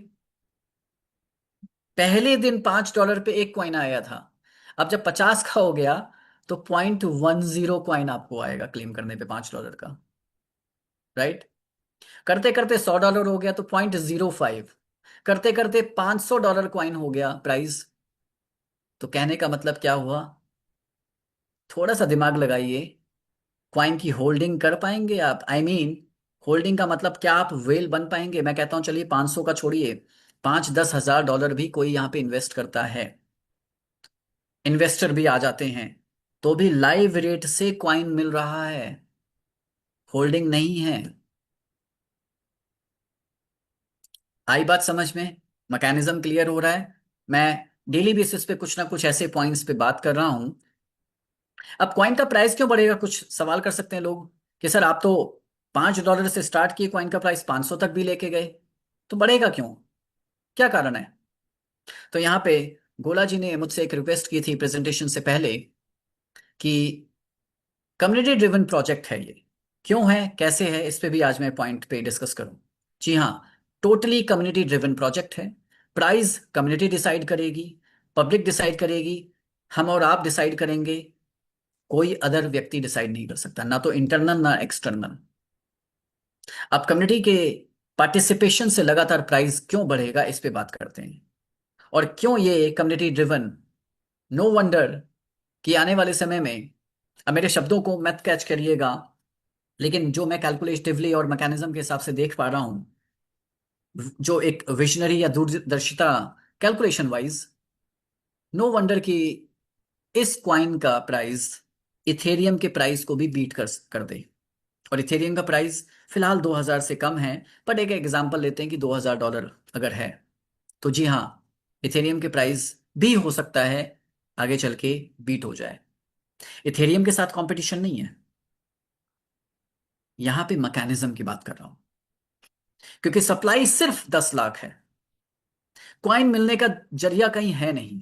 पहले दिन $5 पे एक क्वाइन आया था, अब जब 50 का हो गया तो 0.10 क्वाइन आपको आएगा क्लेम करने पे $5 का, राइट? करते करते $100 हो गया तो 0.05, करते करते $500 क्वाइन हो गया प्राइस। तो कहने का मतलब क्या हुआ? थोड़ा सा दिमाग लगाइए, क्वाइन की होल्डिंग कर पाएंगे आप? आई मीन, होल्डिंग का मतलब क्या आप वेल बन पाएंगे? मैं कहता हूं चलिए 500 का छोड़िए, 5-10 हजार डॉलर भी कोई यहाँ पे इन्वेस्ट करता है, इन्वेस्टर भी आ जाते हैं, तो भी लाइव रेट से क्वाइन मिल रहा है, होल्डिंग नहीं है। आई बात समझ में? मैकेनिज्म क्लियर हो रहा है? मैं डेली बेसिस पे कुछ ना कुछ ऐसे पॉइंट्स पे बात कर रहा हूं। अब क्वाइन का प्राइस क्यों बढ़ेगा, कुछ सवाल कर सकते हैं लोग कि सर आप तो $5 से स्टार्ट किए, क्वाइन का प्राइस 500 तक भी लेके गए, तो बढ़ेगा क्यों? क्या कारण है? तो यहाँ पे गोला जी ने मुझसे एक रिक्वेस्ट की थी प्रेजेंटेशन से पहले कि कम्युनिटी ड्रिवन प्रोजेक्ट है ये, क्यों है, कैसे है, इस पे भी आज मैं पॉइंट पे डिस्कस करूं। जी हाँ, टोटली कम्युनिटी ड्रिवन प्रोजेक्ट है। प्राइस कम्युनिटी डिसाइड करेगी, पब्लिक डिसाइड करेगी, हम और आप डिसाइड करेंगे, कोई अदर व्यक्ति डिसाइड नहीं कर सकता, ना तो इंटरनल ना एक्सटर्नल। अब कम्युनिटी के पार्टिसिपेशन से लगातार प्राइस क्यों बढ़ेगा, इस पे बात करते हैं। और क्यों ये कम्युनिटी ड्रिवन, नो वंडर कि आने वाले समय में, अब मेरे शब्दों को मत कैच करिएगा, लेकिन जो मैं कैलकुलेटिवली और मैकेनिज्म के हिसाब से देख पा रहा हूं, जो एक विजनरी या दूरदर्शिता, कैलकुलेशन वाइज, नो वंडर कि इस क्वाइन का प्राइस इथेरियम के प्राइस को भी बीट कर दे। और इथेरियम का प्राइस फिलहाल 2000 से कम है, बट एक एग्जांपल लेते हैं कि $2000 अगर है, तो जी हाँ, इथेरियम के प्राइस भी हो सकता है आगे चल के बीट हो जाए। इथेरियम के साथ कंपटीशन नहीं है, यहां पे मैकेनिज्म की बात कर रहा हूं, क्योंकि सप्लाई सिर्फ 10 लाख है, क्वाइन मिलने का जरिया कहीं है नहीं।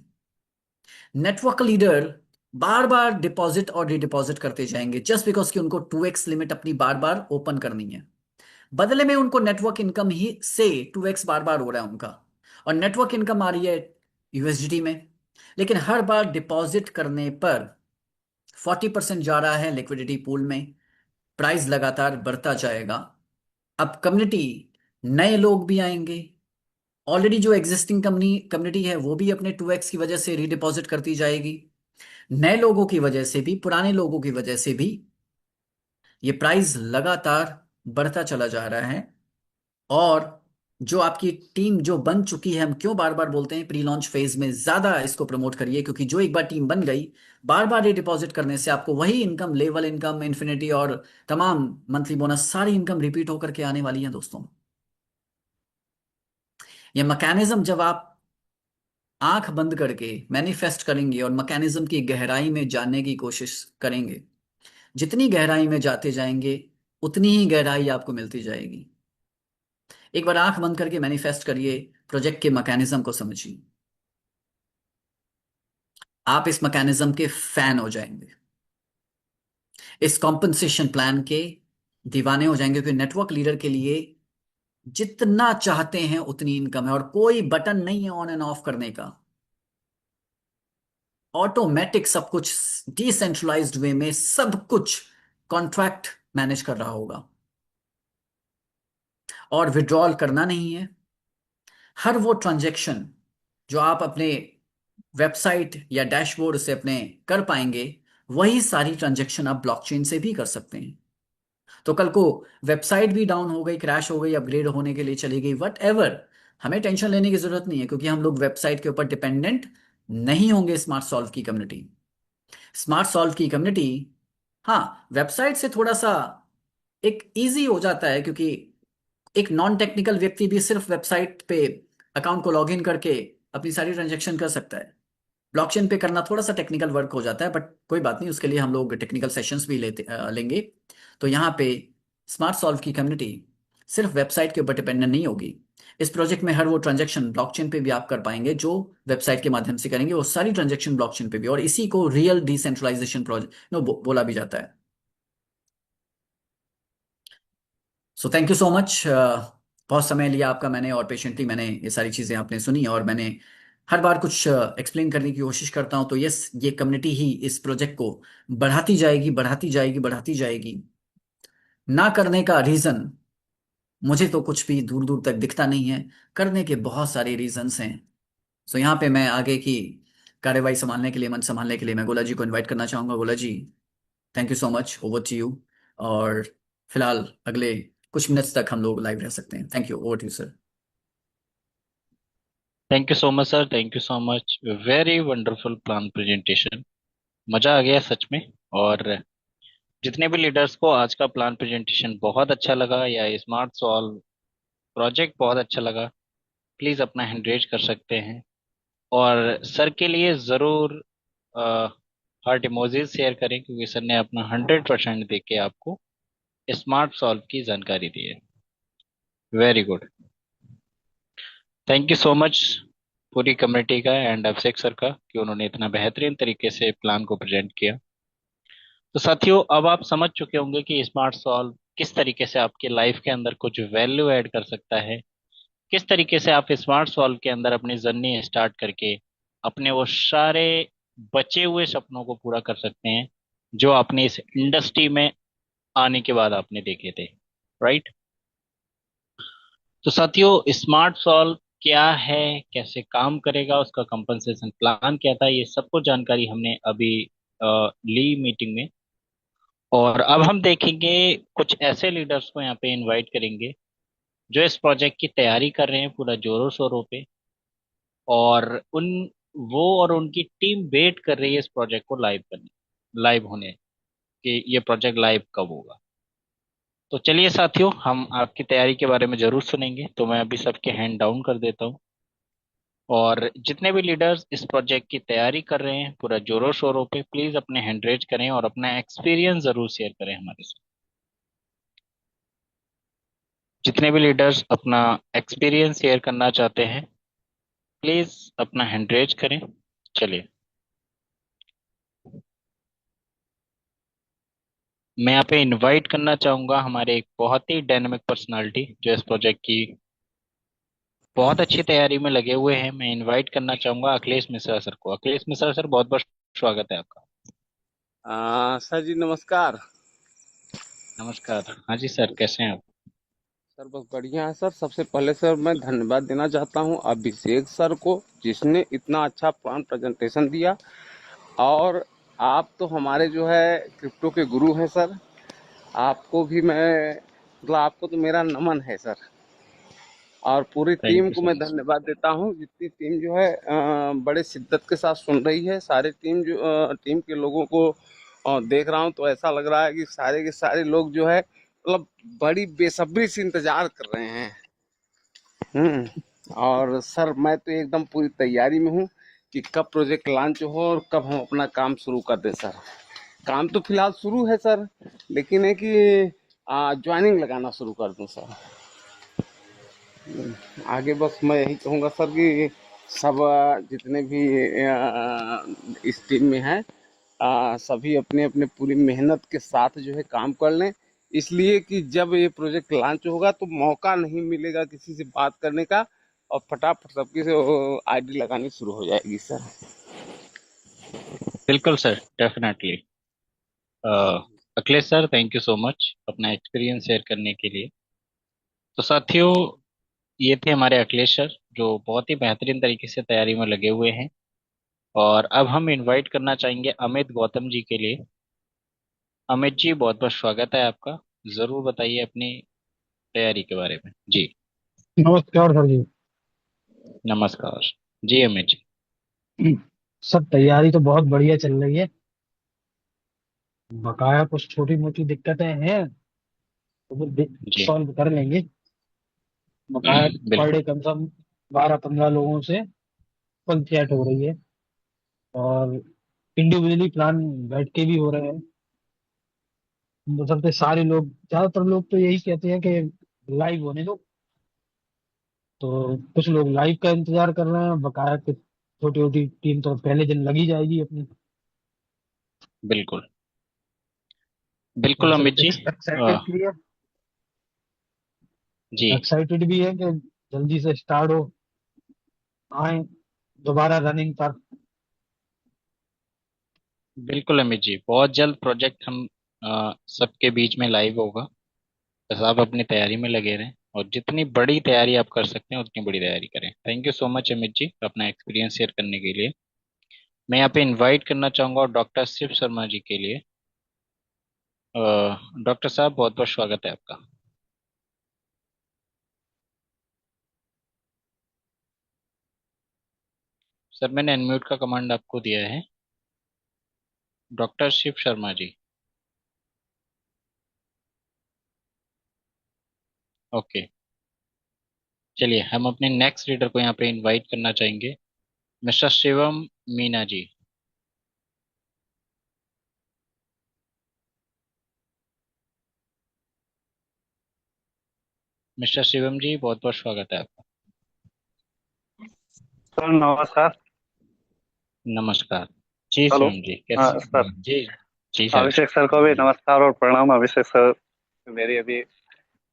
नेटवर्क लीडर बार बार डिपॉजिट और रिडिपॉजिट करते जाएंगे जस्ट बिकॉज कि उनको 2x लिमिट अपनी बार बार ओपन करनी है। बदले में उनको नेटवर्क इनकम ही से 2x बार बार हो रहा है उनका, और नेटवर्क इनकम आ रही है यूएसडीटी में, लेकिन हर बार डिपॉजिट करने पर 40% जा रहा है लिक्विडिटी पूल में। प्राइस लगातार बढ़ता जाएगा। अब कम्युनिटी, नए लोग भी आएंगे। ऑलरेडी जो एग्जिस्टिंग कम्युनिटी है वो भी अपने 2x की वजह से रीडिपॉजिट करती जाएगी। नए लोगों की वजह से भी, पुराने लोगों की वजह से भी ये प्राइस लगातार बढ़ता चला जा रहा है। और जो आपकी टीम जो बन चुकी है, हम क्यों बार बार बोलते हैं प्री लॉन्च फेज में ज्यादा इसको प्रमोट करिए, क्योंकि जो एक बार टीम बन गई, बार बार ये डिपॉजिट करने से आपको वही इनकम, लेवल इनकम, इन्फिनिटी और तमाम मंथली बोनस, सारी इनकम रिपीट होकर के आने वाली है दोस्तों। ये मैकेनिज्म जब आप आंख बंद करके मैनिफेस्ट करेंगे और मैकेनिज्म की गहराई में जानने की कोशिश करेंगे, जितनी गहराई में जाते जाएंगे उतनी ही गहराई आपको मिलती जाएगी। एक बार आंख बंद करके मैनिफेस्ट करिए, प्रोजेक्ट के मैकेनिज्म को समझिए, आप इस मैकेनिज्म के फैन हो जाएंगे, इस कॉम्पनसेशन प्लान के दीवाने हो जाएंगे, क्योंकि नेटवर्क लीडर के लिए जितना चाहते हैं उतनी इनकम है और कोई बटन नहीं है ऑन एंड ऑफ करने का। ऑटोमेटिक सब कुछ, डिसेंट्रलाइज्ड वे में सब कुछ कॉन्ट्रैक्ट मैनेज कर रहा होगा, और विड्रॉल करना नहीं है। हर वो ट्रांजैक्शन जो आप अपने वेबसाइट या डैशबोर्ड से अपने कर पाएंगे, वही सारी ट्रांजैक्शन आप ब्लॉकचेन से भी कर सकते हैं। तो कल को वेबसाइट भी डाउन हो गई, क्रैश हो गई, अपग्रेड होने के लिए चली गई, वट एवर, हमें टेंशन लेने की जरूरत नहीं है, क्योंकि हम लोग वेबसाइट के ऊपर डिपेंडेंट नहीं होंगे। स्मार्ट सॉल्व की कम्युनिटी, स्मार्ट सॉल्व की कम्युनिटी, हाँ, वेबसाइट से थोड़ा सा एक इजी हो जाता है, क्योंकि एक नॉन टेक्निकल व्यक्ति भी सिर्फ वेबसाइट पे अकाउंट को लॉग इन करके अपनी सारी ट्रांजेक्शन कर सकता है। ब्लॉकचेन पे करना थोड़ा सा टेक्निकल वर्क हो जाता है, बट कोई बात नहीं, उसके लिए हम लोग टेक्निकल सेशंस भी लेंगे। तो यहाँ पे स्मार्ट सॉल्व की कम्युनिटी सिर्फ वेबसाइट के ऊपर डिपेंडेंट नहीं होगी। इस प्रोजेक्ट में हर वो ट्रांजेक्शन ब्लॉकचेन पे भी आप कर पाएंगे जो वेबसाइट के माध्यम से करेंगे, वो सारी ट्रांजेक्शन ब्लॉकचेन पे भी, और इसी को रियल डिसेंट्रलाइजेशन प्रोजेक्ट बोला भी जाता है। सो थैंक यू सो मच। बहुत समय लिया आपका मैंने, और पेशेंटली मैंने ये सारी चीज़ें आपने सुनी, और मैंने हर बार कुछ एक्सप्लेन करने की कोशिश करता हूँ। तो यस, ये कम्युनिटी ही इस प्रोजेक्ट को बढ़ाती जाएगी, बढ़ाती जाएगी, बढ़ाती जाएगी। ना करने का रीज़न मुझे तो कुछ भी दूर दूर तक दिखता नहीं है, करने के बहुत सारे रीजंस हैं। सो यहाँ पे मैं आगे की कार्यवाही संभालने के लिए, मन संभालने के लिए, मैं गोला जी को इनवाइट करना चाहूँगा। Gola ji, thank you so much, over to you. और फिलहाल अगले कुछ मिनट्स तक हम लोग लाइव रह सकते हैं। Thank you, over to you sir. Thank you so much sir, thank you so much. Very wonderful plan presentation. मजा आ गया सच में। और जितने भी लीडर्स को आज का प्लान प्रेजेंटेशन बहुत अच्छा लगा या स्मार्ट सॉल्व प्रोजेक्ट बहुत अच्छा लगा, प्लीज अपना हैंड रेज कर सकते हैं। और सर के लिए जरूर हार्ट इमोजीज शेयर करें, क्योंकि सर ने अपना 100% दे के आपको स्मार्ट सॉल्व की जानकारी दी है। Very good. Thank you so much पूरी कम्युनिटी का एंड अभिषेक सर का कि उन्होंने इतना बेहतरीन तरीके से प्लान को प्रेजेंट किया। तो साथियों, अब आप समझ चुके होंगे कि स्मार्ट सॉल्व किस तरीके से आपके लाइफ के अंदर कुछ वैल्यू ऐड कर सकता है, किस तरीके से आप स्मार्ट सॉल्व के अंदर अपनी जर्नी स्टार्ट करके अपने वो सारे बचे हुए सपनों को पूरा कर सकते हैं जो आपने इस इंडस्ट्री में आने के बाद आपने देखे थे। राइट। तो साथियों, स्मार्ट सॉल्व क्या है, कैसे काम करेगा, उसका कंपनसेशन प्लान क्या था, ये सब कुछ जानकारी हमने अभी ली मीटिंग में। और अब हम देखेंगे कुछ ऐसे लीडर्स को यहाँ पे इनवाइट करेंगे जो इस प्रोजेक्ट की तैयारी कर रहे हैं पूरा जोरों शोरों पे। और उन वो और उनकी टीम वेट कर रही है इस प्रोजेक्ट को लाइव होने कि ये प्रोजेक्ट लाइव कब होगा। तो चलिए साथियों, हम आपकी तैयारी के बारे में जरूर सुनेंगे। तो मैं अभी सबके हैंड डाउन कर देता हूँ। और जितने भी लीडर्स इस प्रोजेक्ट की तैयारी कर रहे हैं पूरा जोरों शोरों पे, प्लीज अपने हैंड रेज करें और अपना एक्सपीरियंस जरूर शेयर करें हमारे साथ। जितने भी लीडर्स अपना एक्सपीरियंस शेयर करना चाहते हैं, प्लीज अपना हैंड रेज करें। चलिए, मैं यहाँ पे इनवाइट करना चाहूंगा हमारे एक बहुत ही डायनामिक पर्सनालिटी जो इस प्रोजेक्ट की बहुत अच्छी तैयारी में लगे हुए हैं। मैं इनवाइट करना चाहूंगा अखिलेश मिश्रा सर को। अखिलेश मिश्रा सर, बहुत बहुत स्वागत है आपका। सर जी नमस्कार। नमस्कार। हाँ जी सर, कैसे हैं आप? सर बस बढ़िया है सर। सबसे पहले सर मैं धन्यवाद देना चाहता हूं अभिषेक सर को, जिसने इतना अच्छा प्लान प्रेजेंटेशन दिया। और आप तो हमारे जो है क्रिप्टो के गुरु हैं सर। आपको भी मैं मतलब आपको तो मेरा नमन है सर। और पूरी थैंक टीम यू को सो मैं मच। धन्यवाद देता हूं, जितनी टीम जो है बड़े शिद्दत के साथ सुन रही है। सारे टीम के लोगों को देख रहा हूं तो ऐसा लग रहा है कि सारे के सारे लोग जो है मतलब बड़ी बेसब्री से इंतजार कर रहे हैं। और सर मैं तो एकदम पूरी तैयारी में हूँ कि कब प्रोजेक्ट लॉन्च हो और कब हम अपना काम शुरू कर दें सर। काम तो फिलहाल शुरू है सर, लेकिन है कि ज्वाइनिंग लगाना शुरू कर दूं सर। आगे बस मैं यही कहूँगा सर कि सब जितने भी इस टीम में हैं, सभी अपने अपने पूरी मेहनत के साथ जो है काम कर लें। इसलिए कि जब ये प्रोजेक्ट लॉन्च होगा तो मौका नहीं मिलेगा किसी से बात करने का, और फटाफट सबकी से आईडी लगानी शुरू हो जाएगी सर। बिल्कुल sir, definitely. Akhilesh sir, thank you so much अपना एक्सपीरियंस शेयर करने के लिए। तो साथियों, ये थे हमारे अखिलेश सर, जो बहुत ही बेहतरीन तरीके से तैयारी में लगे हुए हैं। और अब हम इनवाइट करना चाहेंगे अमित गौतम जी के लिए। अमित जी, बहुत बहुत स्वागत है आपका। जरूर बताइए अपनी तैयारी के बारे में जी। नमस्कार सर जी। नमस्कार। जी अमित जी। सर तैयारी तो बहुत बढ़िया चल रही है। बकाया कुछ छोटी मोटी दिक्कतें हैं तो वो जी। सॉल्व कर लेंगे। बकाया पर डे बिल्कुल। कम से कम 12-15 लोगों से फुल चैट हो रही है, और इंडिविजुअली प्लान बैठ के भी हो रहे हैं। मतलब सारे लोग, ज्यादातर लोग तो यही कहते हैं कि लाइव होने दो। तो कुछ लोग लाइव का इंतजार कर रहे हैं। बकाया की छोटी छोटी टीम तो पहले दिन लगी जाएगी अपनी। बिल्कुल। बिल्कुल और अमित सब जी। एक्साइटेड भी है। जी। एक्साइटेड भी है कि जल्दी से स्टार्ट हो, आए दोबारा रनिंग पर। बिल्कुल अमित जी, बहुत जल्द प्रोजेक्ट हम सबके बीच में लाइव होगा। बस आप अपनी तैयारी में लगे रहें, और जितनी बड़ी तैयारी आप कर सकते हैं उतनी बड़ी तैयारी करें। Thank you so much Amit ji अपना एक्सपीरियंस शेयर करने के लिए। मैं यहाँ पे इनवाइट करना चाहूंगा डॉक्टर शिव शर्मा जी के लिए। डॉक्टर साहब, बहुत बहुत स्वागत है आपका। सर, मैंने अनम्यूट का कमांड आपको दिया है। डॉक्टर शिव शर्मा जी। ओके। चलिए, हम अपने नेक्स्ट रीडर को यहाँ पे इनवाइट करना चाहेंगे। मिस्टर शिवम मीना जी। मिस्टर शिवम जी, बहुत बहुत स्वागत है आपका। सर नमस्कार। नमस्कार। जी हेलो। शिवम जी, हाँ कैसे? सर। जी। जी सर। अभिषेक सर को भी नमस्कार और प्रणाम। अभिषेक सर, मेरी अभी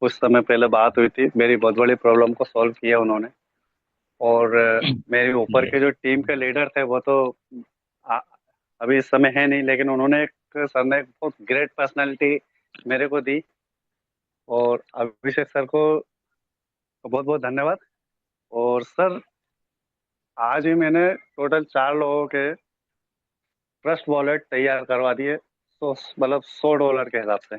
कुछ समय पहले बात हुई थी। मेरी बहुत बड़ी प्रॉब्लम को सॉल्व किया उन्होंने। और मेरे ऊपर जी। के जो टीम के लीडर थे वो तो आ, अभी इस समय है नहीं, लेकिन उन्होंने एक सर ने एक बहुत ग्रेट पर्सनालिटी मेरे को दी। और अभिषेक सर को बहुत बहुत धन्यवाद। और सर, आज ही मैंने टोटल 4 लोगों के ट्रस्ट वॉलेट तैयार करवा दिए, तो मतलब $100 के हिसाब से।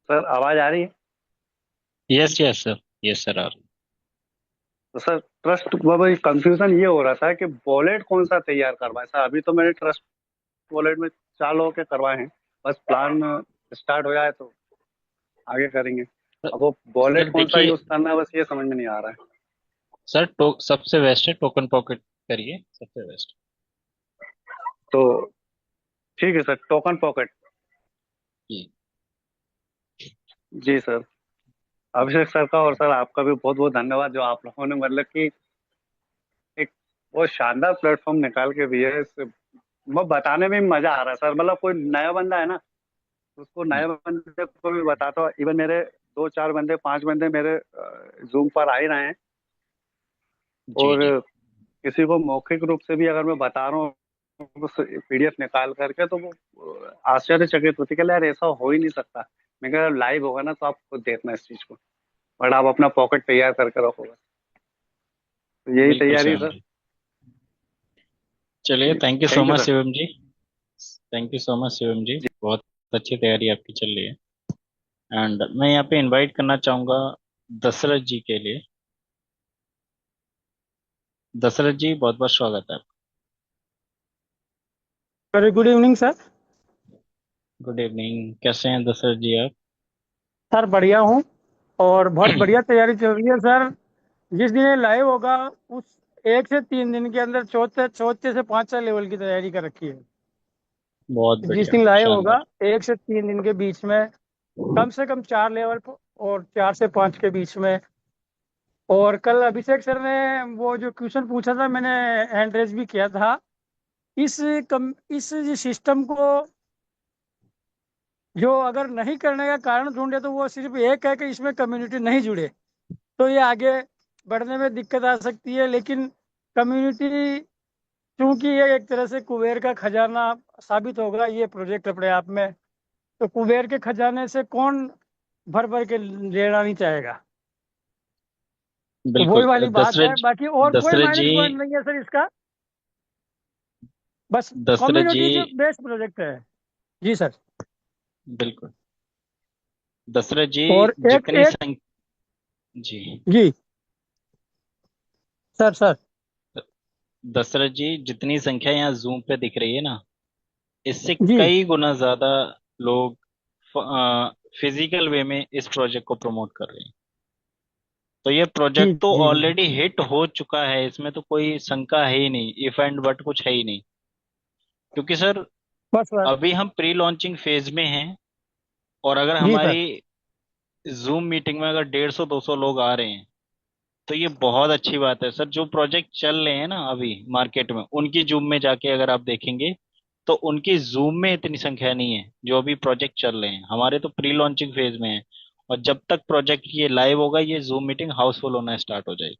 सर आवाज आ रही है? Yes yes sir. Yes sir. और तो सर ट्रस्ट बाबा कंफ्यूजन ये हो रहा था कि वॉलेट कौन सा तैयार करवाएं। सर अभी तो मैंने ट्रस्ट वॉलेट में 4 लोगों के करवाए हैं। बस प्लान स्टार्ट हो जाए तो आगे करेंगे। अब वो वॉलेट सर कौन सा देखिए, यूज करना है, बस ये समझ में नहीं आ रहा है। सर सबसे बेस्ट है टोकन पॉकेट। करिए, सबसे बेस्ट। तो ठीक है सर, टोकन पॉकेट। जी। जी सर। अभिषेक सर का और सर आपका भी बहुत बहुत धन्यवाद, जो आप लोगों ने मतलब कि एक वो शानदार प्लेटफॉर्म निकाल के दिया है। इससे वो बताने में भी मजा आ रहा है सर। मतलब कोई नया बंदा है ना, उसको नए हम्म, बंदे को भी बताता हूँ। इवन मेरे दो चार बंदे, पांच बंदे मेरे जूम पर आ ही रहे हैं। जी जी। और किसी को मौखिक रूप से भी अगर मैं बता रहा हूँ पीडीएफ निकाल करके, तो वो आश्चर्यचकित होती है कि यार ऐसा हो ही नहीं सकता। मैं कह लाइव होगा ना तो आप खुद देखना इस चीज को, बट आप अपना पॉकेट तैयार करके रखो बस। तो यही बिल्कुल तैयारी है शिवम सर। जी। चलिए, thank you so thank you much sir. Shivam ji. Thank you so much Shivam ji. बहुत अच्छी तैयारी आपकी चल रही है। एंड मैं यहाँ पे इनवाइट करना चाहूंगा दशरथ जी के लिए। दशरथ जी, बहुत बहुत स्वागत है आपका। Very good evening sir. Good evening, कैसे हैं दशरथ जी आप? सर बढ़िया हूँ और बहुत बढ़िया तैयारी चल रही है सर। जिस दिन ये लाइव होगा उस 1 से 3 दिन के अंदर चौथे चौथे से पांचवा लेवल की तैयारी कर रखी है। बहुत जिस बढ़िया, दिन लाइव होगा शानदार। 1 से 3 दिन के बीच में कम से कम 4 लेवल और 4 से 5 के बीच में। और कल अभिषेक सर ने वो जो क्वेश्चन पूछा था, मैंने हैंड रेज भी किया था। इस सिस्टम को जो अगर नहीं करने का कारण ढूंढे तो वो सिर्फ एक है कि इसमें कम्युनिटी नहीं जुड़े, तो ये आगे बढ़ने में दिक्कत आ सकती है। लेकिन कम्युनिटी, क्योंकि ये एक तरह से कुबेर का खजाना साबित होगा ये प्रोजेक्ट अपने आप में, तो कुबेर के खजाने से कौन भर भर के लेना नहीं चाहेगा। तो वही बिल्कुल। वाली बात है, बाकी और कोई दशरथ जी। माइनस पॉइंट नहीं है सर इसका। बस दशरथ जी। कम्युनिटी जो बेस्ट प्रोजेक्ट है। जी सर। बिल्कुल। दशरथ जी। और एक जितनी एक संख्या। जी। जी सर सर। दशरथ जी, जितनी संख्या यहाँ जूम पे दिख रही है ना, इससे जी कई गुना ज्यादा लोग फिजिकल वे में इस प्रोजेक्ट को प्रमोट कर रहे हैं। तो ये जी प्रोजेक्ट तो जी जी। ऑलरेडी हिट हो चुका है, इसमें तो कोई शंका है ही नहीं, इफ एंड बट कुछ है ही नहीं। क्योंकि सर, बस बस। अभी हम प्री लॉन्चिंग फेज में हैं। और अगर जी सर। हमारी जूम मीटिंग में अगर 150 200 लोग आ रहे हैं, तो ये बहुत अच्छी बात है सर। जो प्रोजेक्ट चल रहे हैं ना अभी मार्केट में, उनकी जूम में जाके अगर आप देखेंगे, तो उनकी जूम में इतनी संख्या नहीं है जो अभी प्रोजेक्ट चल रहे हैं। हमारे तो प्री लॉन्चिंग फेज में है। और जब तक प्रोजेक्ट ये लाइव होगा, ये जूम मीटिंग हाउसफुल होना स्टार्ट हो जाएगी।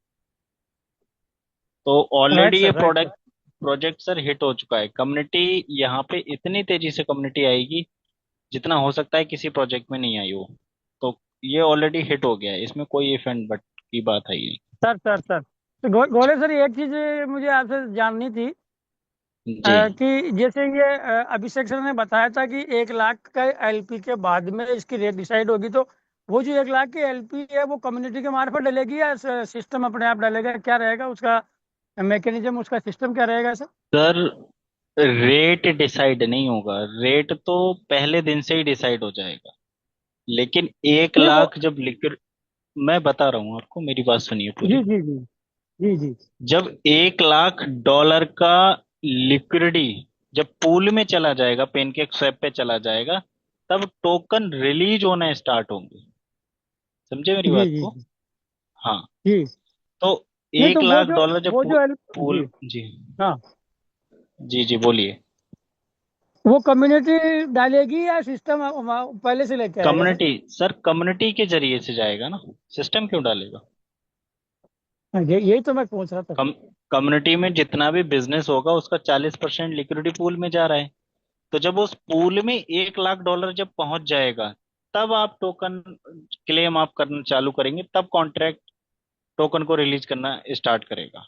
तो राइट ऑलरेडी ये sir, right sir. Product project sir hit हो चुका है। कम्युनिटी यहाँ पे इतनी तेजी से कम्युनिटी आएगी जितना हो सकता है किसी प्रोजेक्ट में नहीं आई हो। तो ये ऑलरेडी हिट हो गया है, इसमें कोई इफ एंड बट की बात है ही सर सर सर, तो गोले सर एक चीज मुझे आपसे जाननी थी। नहीं। जी। कि जैसे ये अभिषेक सर ने बताया था कि 1 लाख का एलपी के बाद में इसकी रेट डिसाइड होगी, तो वो जो 1 लाख की एलपी है वो कम्युनिटी के मार्फत डलेगी या सिस्टम अपने आप डलेगा, क्या रहेगा उसका मैकेनिज्म, उसका सिस्टम क्या रहेगा सर? सर, रेट डिसाइड नहीं होगा। रेट तो पहले दिन से ही डिसाइड हो जाएगा। लेकिन एक नहीं वो। लाख जब लिक्विड मैं बता रहा हूँ आपको, मेरी बात सुनिए जी पूरी। जी जी जी जी जब $1 लाख का लिक्विडिटी जब पूल में चला जाएगा, पेनकेक स्वैप पे चला जाएगा, तब टोकन रिलीज होना स्टार्ट होंगे। समझे मेरी जी बात जी को? जी हाँ। जी। तो नहीं एक तो लाख डॉलर जब वो जो एल जी। पूल। जी। हाँ। जी जी, बोलिए। वो कम्युनिटी डालेगी या सिस्टम पहले से लेके आएगा सर? कम्युनिटी सर, कम्युनिटी के जरिए से जाएगा ना। सिस्टम क्यों डालेगा? हाँ, यही तो मैं पूछ रहा था। कम कम्युनिटी में जितना भी बिजनेस होगा उसका 40% लिक्विडिटी पूल में जा रहा है। तो जब उस पूल में $1 लाख जब पहुंच जाएगा, तब आप टोकन क्लेम आप करना चालू करेंगे, तब कॉन्ट्रैक्ट टोकन को रिलीज करना स्टार्ट करेगा।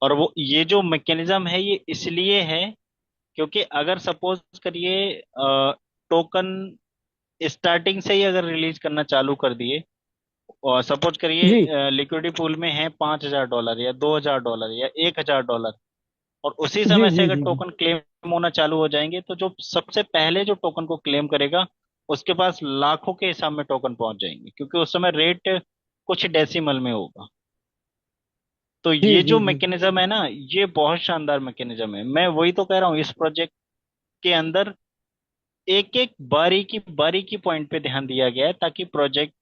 और वो ये जो मैकेनिज्म है ये इसलिए है क्योंकि अगर सपोज करिए टोकन स्टार्टिंग से ही अगर रिलीज करना चालू कर दिए, और सपोज जी करिए लिक्विडिटी पूल में है $5,000 या $2,000 या $1,000, और उसी जी समय से जी अगर जी जी। टोकन क्लेम होना चालू हो जाएंगे, तो जो सबसे पहले जो टोकन को क्लेम करेगा उसके पास लाखों के हिसाब में टोकन पहुंच जाएंगे, क्योंकि उस समय रेट कुछ डेसिमल में होगा। तो जी ये जो जी जी मैकेनिज्म है ना, ये बहुत शानदार मैकेनिज्म है। मैं वही तो कह रहा हूँ, इस प्रोजेक्ट के अंदर एक एक बारीकी बारीकी पॉइंट पे ध्यान दिया गया है, ताकि प्रोजेक्ट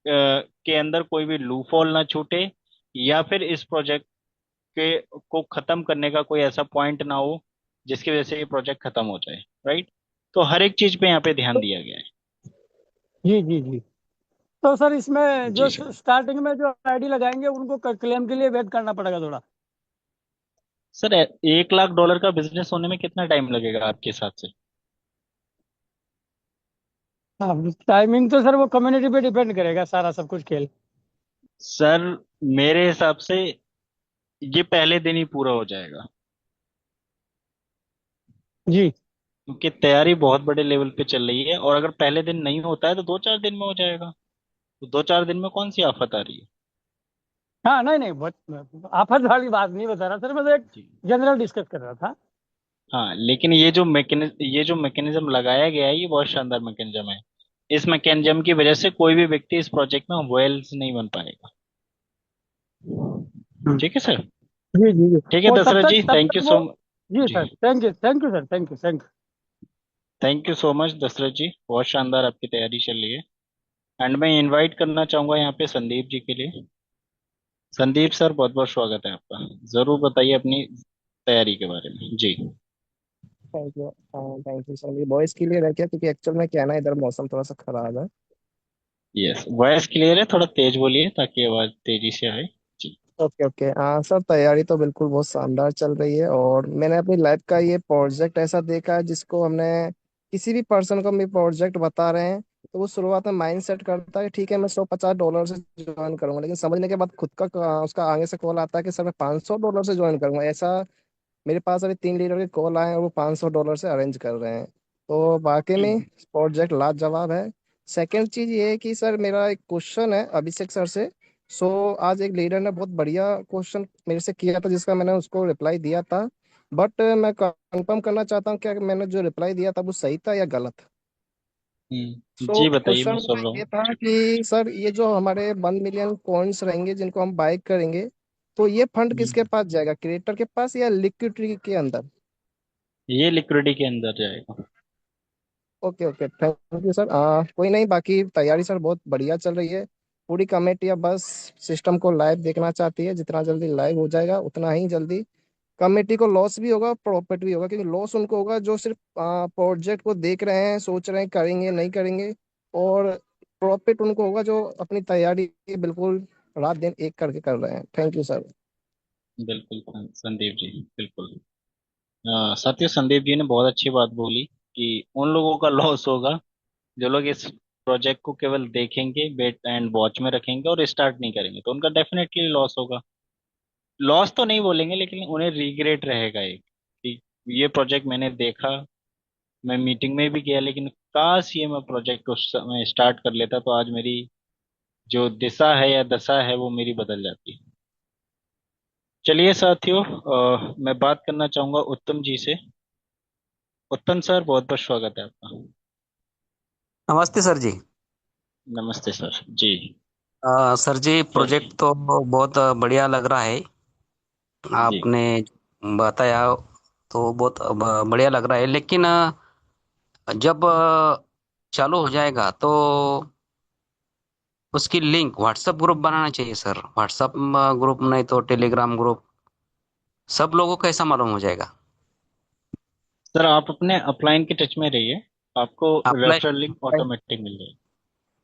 के अंदर कोई भी लूपहोल ना छूटे, या फिर इस प्रोजेक्ट के को खत्म करने का कोई ऐसा पॉइंट ना हो जिसकी वजह से ये प्रोजेक्ट खत्म हो जाए। राइट। तो हर एक चीज पे यहाँ पे ध्यान तो दिया गया है। जी जी जी। तो सर इसमें जी जो सर। स्टार्टिंग में जो आईडी लगाएंगे उनको क्लेम के लिए वेट करना पड़ेगा थोड़ा। सर, $1 लाख का बिजनेस होने में कितना टाइम लगेगा आपके हिसाब से? हाँ, टाइमिंग तो सर वो कम्युनिटी पे डिपेंड करेगा सारा सब कुछ खेल। सर, मेरे हिसाब से ये पहले दिन ही पूरा हो जाएगा, जी। क्योंकि तैयारी बहुत बड़े लेवल पे चल रही है। और अगर पहले दिन नहीं होता है तो 2-4 दिन में हो जाएगा। तो 2-4 दिन में कौन सी आफत आ रही है? हाँ, नहीं नहीं, बहुत आफत वाली बात नहीं बता रहा सर, मैं तो एक जी। जनरल डिस्कस कर रहा था। हाँ, लेकिन ये जो मैकेनिज्म लगाया गया है, ये बहुत शानदार मैकेनिज्म है। इस मैकेनिज्म की वजह से कोई भी व्यक्ति इस प्रोजेक्ट में वेल्स नहीं बन पाएगा। हम्म। ठीक है सर। जी जी जी। ठीक है वो दशरथ जी, तब थैंक तक यू वो। So much. जी जी, sir, thank you sir, thank you. Thank you so much Dashrath ji, बहुत शानदार आपकी तैयारी चल रही है। एंड मैं इनवाइट करना चाहूंगा यहाँ पे संदीप जी के लिए। संदीप सर, बहुत बहुत स्वागत है आपका। जरूर बताइए अपनी तैयारी के बारे में जी। Thank you. Thank you sir, ये वॉइस क्लियर है क्या? क्योंकि एक्चुअल में क्या है ना, इधर मौसम थोड़ा सा खराब है। यस, वॉइस क्लियर है, थोड़ा तेज बोलिए ताकि आवाज तेजी से आए। जी। ओके ओके, हाँ सर, तैयारी तो बिल्कुल बहुत शानदार चल रही है। और मैंने अपनी लाइफ का ये प्रोजेक्ट ऐसा देखा है जिसको हमने किसी भी पर्सन को हम ये प्रोजेक्ट बता रहे हैं तो वो शुरुआत में माइंड सेट करता है कि ठीक है मैं $150 से ज्वाइन करूंगा, लेकिन समझने के बाद खुद का उसका आगे से कॉल आता है कि सर मैं $500 से ज्वाइन करूंगा। ऐसा मेरे पास अभी 3 लीडर के कॉल आए हैं और वो $500 से अरेंज कर रहे हैं। तो वाकई में प्रोजेक्ट लाजवाब है। सेकंड चीज ये है कि सर मेरा एक क्वेश्चन है अभिषेक सर से। सो आज एक लीडर ने बहुत बढ़िया क्वेश्चन मेरे से किया था जिसका मैंने उसको रिप्लाई दिया था। बट मैं कंफर्म करना चाहता हूँ क्या मैंने जो रिप्लाई दिया था वो सही था या गलत। सो जी बताइए, क्वेश्चन मैं मेरा सुन रहा ये हूँ। था कि सर ये जो हमारे 1 मिलियन कॉइन्स रहेंगे जिनको हम बाय करेंगे तो ये फंड किसके हम्म, पास जाएगा, क्रिएटर के पास या लिक्विडिटी के अंदर? ये लिक्विडिटी के अंदर जाएगा। Okay okay, thank you sir. कोई नहीं, बाकी तैयारी सर बहुत बढ़िया चल रही है। पूरी कमेटी अब बस सिस्टम को लाइव देखना चाहती है। जितना जल्दी लाइव हो जाएगा उतना ही जल्दी कमेटी को लॉस भी होगा, प्रॉफिट भी होगा। क्योंकि लॉस उनको होगा जो सिर्फ प्रोजेक्ट को देख रहे हैं, सोच रहे हैं करेंगे नहीं करेंगे। और प्रॉफिट उनको होगा जो अपनी तैयारी बिल्कुल रात दिन एक करके कर रहे हैं। Thank you sir. बिल्कुल संदीप जी, बिल्कुल। साथियों, संदीप जी ने बहुत अच्छी बात बोली कि उन लोगों का लॉस होगा जो लोग इस प्रोजेक्ट को केवल देखेंगे, वेट एंड वॉच में रखेंगे और स्टार्ट नहीं करेंगे, तो उनका डेफिनेटली लॉस होगा। लॉस तो नहीं बोलेंगे, लेकिन उन्हें रिग्रेट रहेगा एक, कि ये प्रोजेक्ट मैंने देखा, मैं मीटिंग में भी गया, लेकिन काश ये मैं प्रोजेक्ट उस समय स्टार्ट कर लेता तो आज मेरी जो दिशा है या दशा है वो मेरी बदल जाती। चलिए साथियों, मैं बात करना चाहूंगा उत्तम जी से। उत्तम सर, बहुत बहुत स्वागत है आपका। नमस्ते सर जी। नमस्ते सर जी। सर जी, प्रोजेक्ट चलिए। तो बहुत बढ़िया लग रहा है। जी आपने बताया तो बहुत बढ़िया लग रहा है, लेकिन जब चालू हो जाएगा तो उसकी लिंक व्हाट्सएप ग्रुप बनाना चाहिए सर। व्हाट्सएप ग्रुप नहीं तो टेलीग्राम ग्रुप, सब लोगों को ऐसा मालूम हो जाएगा। सर, आप अपने अपलाइन के टच में रहिए, आपको रेफरल लिंक अपलाइन ऑटोमेटिक मिल जाएगी।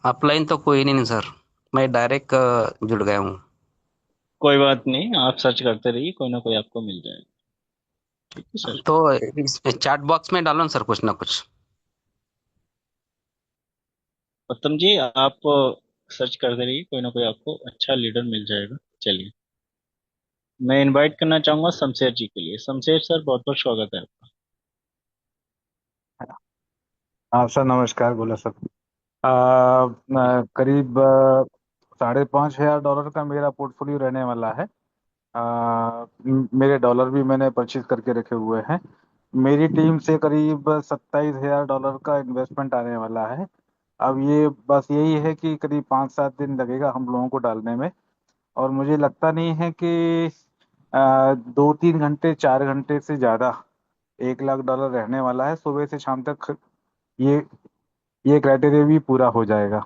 अपलाइन तो कोई नहीं सर, मैं डायरेक्ट जुड़ गया हूँ। कोई बात नहीं, आप सर्च करते रहिए, कोई ना कोई आपको मिल जाएगा। ठीक है सर। तो इस चैट बॉक्स में डालो ना सर कुछ ना कुछ। उत्तम जी, आप सर्च करते रहिए, कोई ना कोई आपको अच्छा लीडर मिल जाएगा। चलिए, मैं इनवाइट करना चाहूंगा शमशेर जी के लिए। शमशेर सर, बहुत बहुत स्वागत है आपका। हाँ सर, नमस्कार। बोला सर। करीब $5,500 का मेरा पोर्टफोलियो रहने वाला है। मेरे डॉलर भी मैंने परचेज करके रखे हुए हैं। मेरी टीम से करीब $27,000 का इन्वेस्टमेंट आने वाला है। अब ये बस यही है कि करीब 5-7 दिन लगेगा हम लोगों को डालने में। और मुझे लगता नहीं है कि 2-3 घंटे 4 घंटे से ज़्यादा $1 लाख रहने वाला है। सुबह से शाम तक ये ये क्राइटेरिया भी पूरा हो जाएगा।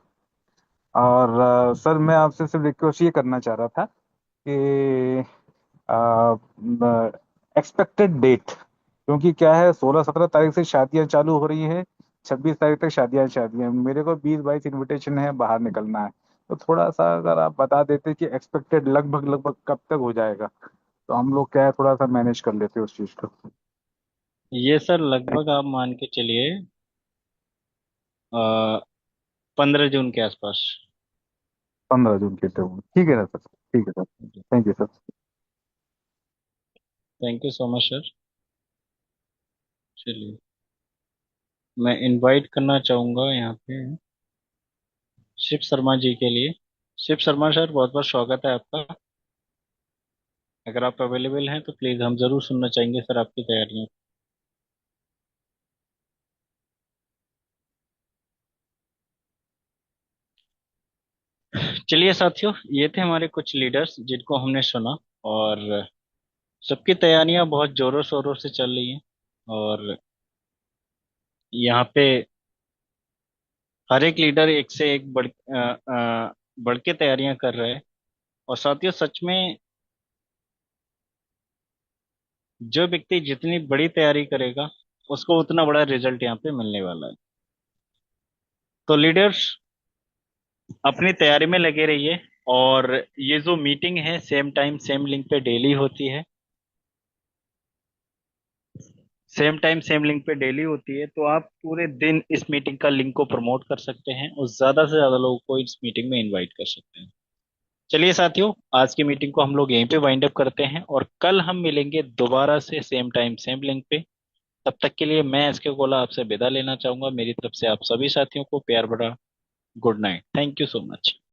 और सर, मैं आपसे सिर्फ रिक्वेस्ट ये करना चाह रहा था कि एक्सपेक्टेड डेट, क्योंकि क्या है 16-17 तारीख से शादियां चालू हो रही है। 26 तारीख तक शादियां शादियां मेरे को 20-22 इनविटेशन है, बाहर निकलना है। तो थोड़ा सा अगर आप बता देते कि एक्सपेक्टेड लगभग लगभग कब तक हो जाएगा, तो हम लोग क्या है थोड़ा सा मैनेज कर लेते उस चीज को। ये सर लगभग आप मान के चलिए 15 जून के आसपास। 15 जून के तो ठीक है ना सर, ठीक है sir, thank you sir. Thank you so much sir. चलिए, मैं इनवाइट करना चाहूंगा यहाँ पे शिव शर्मा जी के लिए। शिव शर्मा सर, बहुत बहुत स्वागत है आपका। अगर आप अवेलेबल हैं तो प्लीज हम जरूर सुनना चाहेंगे सर आपकी तैयारियां। चलिए साथियों, ये थे हमारे कुछ लीडर्स जिनको हमने सुना, और सबकी तैयारियां बहुत जोरों शोरों से चल रही हैं। और यहाँ पे हर एक लीडर एक से एक बढ़ के तैयारियां कर रहे हैं। और साथियों, सच में जो व्यक्ति जितनी बड़ी तैयारी करेगा उसको उतना बड़ा रिजल्ट यहाँ पे मिलने वाला है। तो लीडर्स, अपनी तैयारी में लगे रहिए। और ये जो मीटिंग है सेम टाइम सेम लिंक पे डेली होती है। सेम टाइम सेम लिंक पे डेली होती है, तो आप पूरे दिन इस मीटिंग का लिंक को प्रमोट कर सकते हैं और ज्यादा से ज्यादा लोगों को इस मीटिंग में इनवाइट कर सकते हैं। चलिए साथियों, आज की मीटिंग को हम लोग यहीं पे वाइंड अप करते हैं और कल हम मिलेंगे दोबारा से सेम टाइम सेम लिंक पे। तब तक के लिए मैं एस के गोला आपसे विदा लेना चाहूंगा। मेरी तरफ से आप सभी साथियों को प्यार भरा good night. Thank you so much.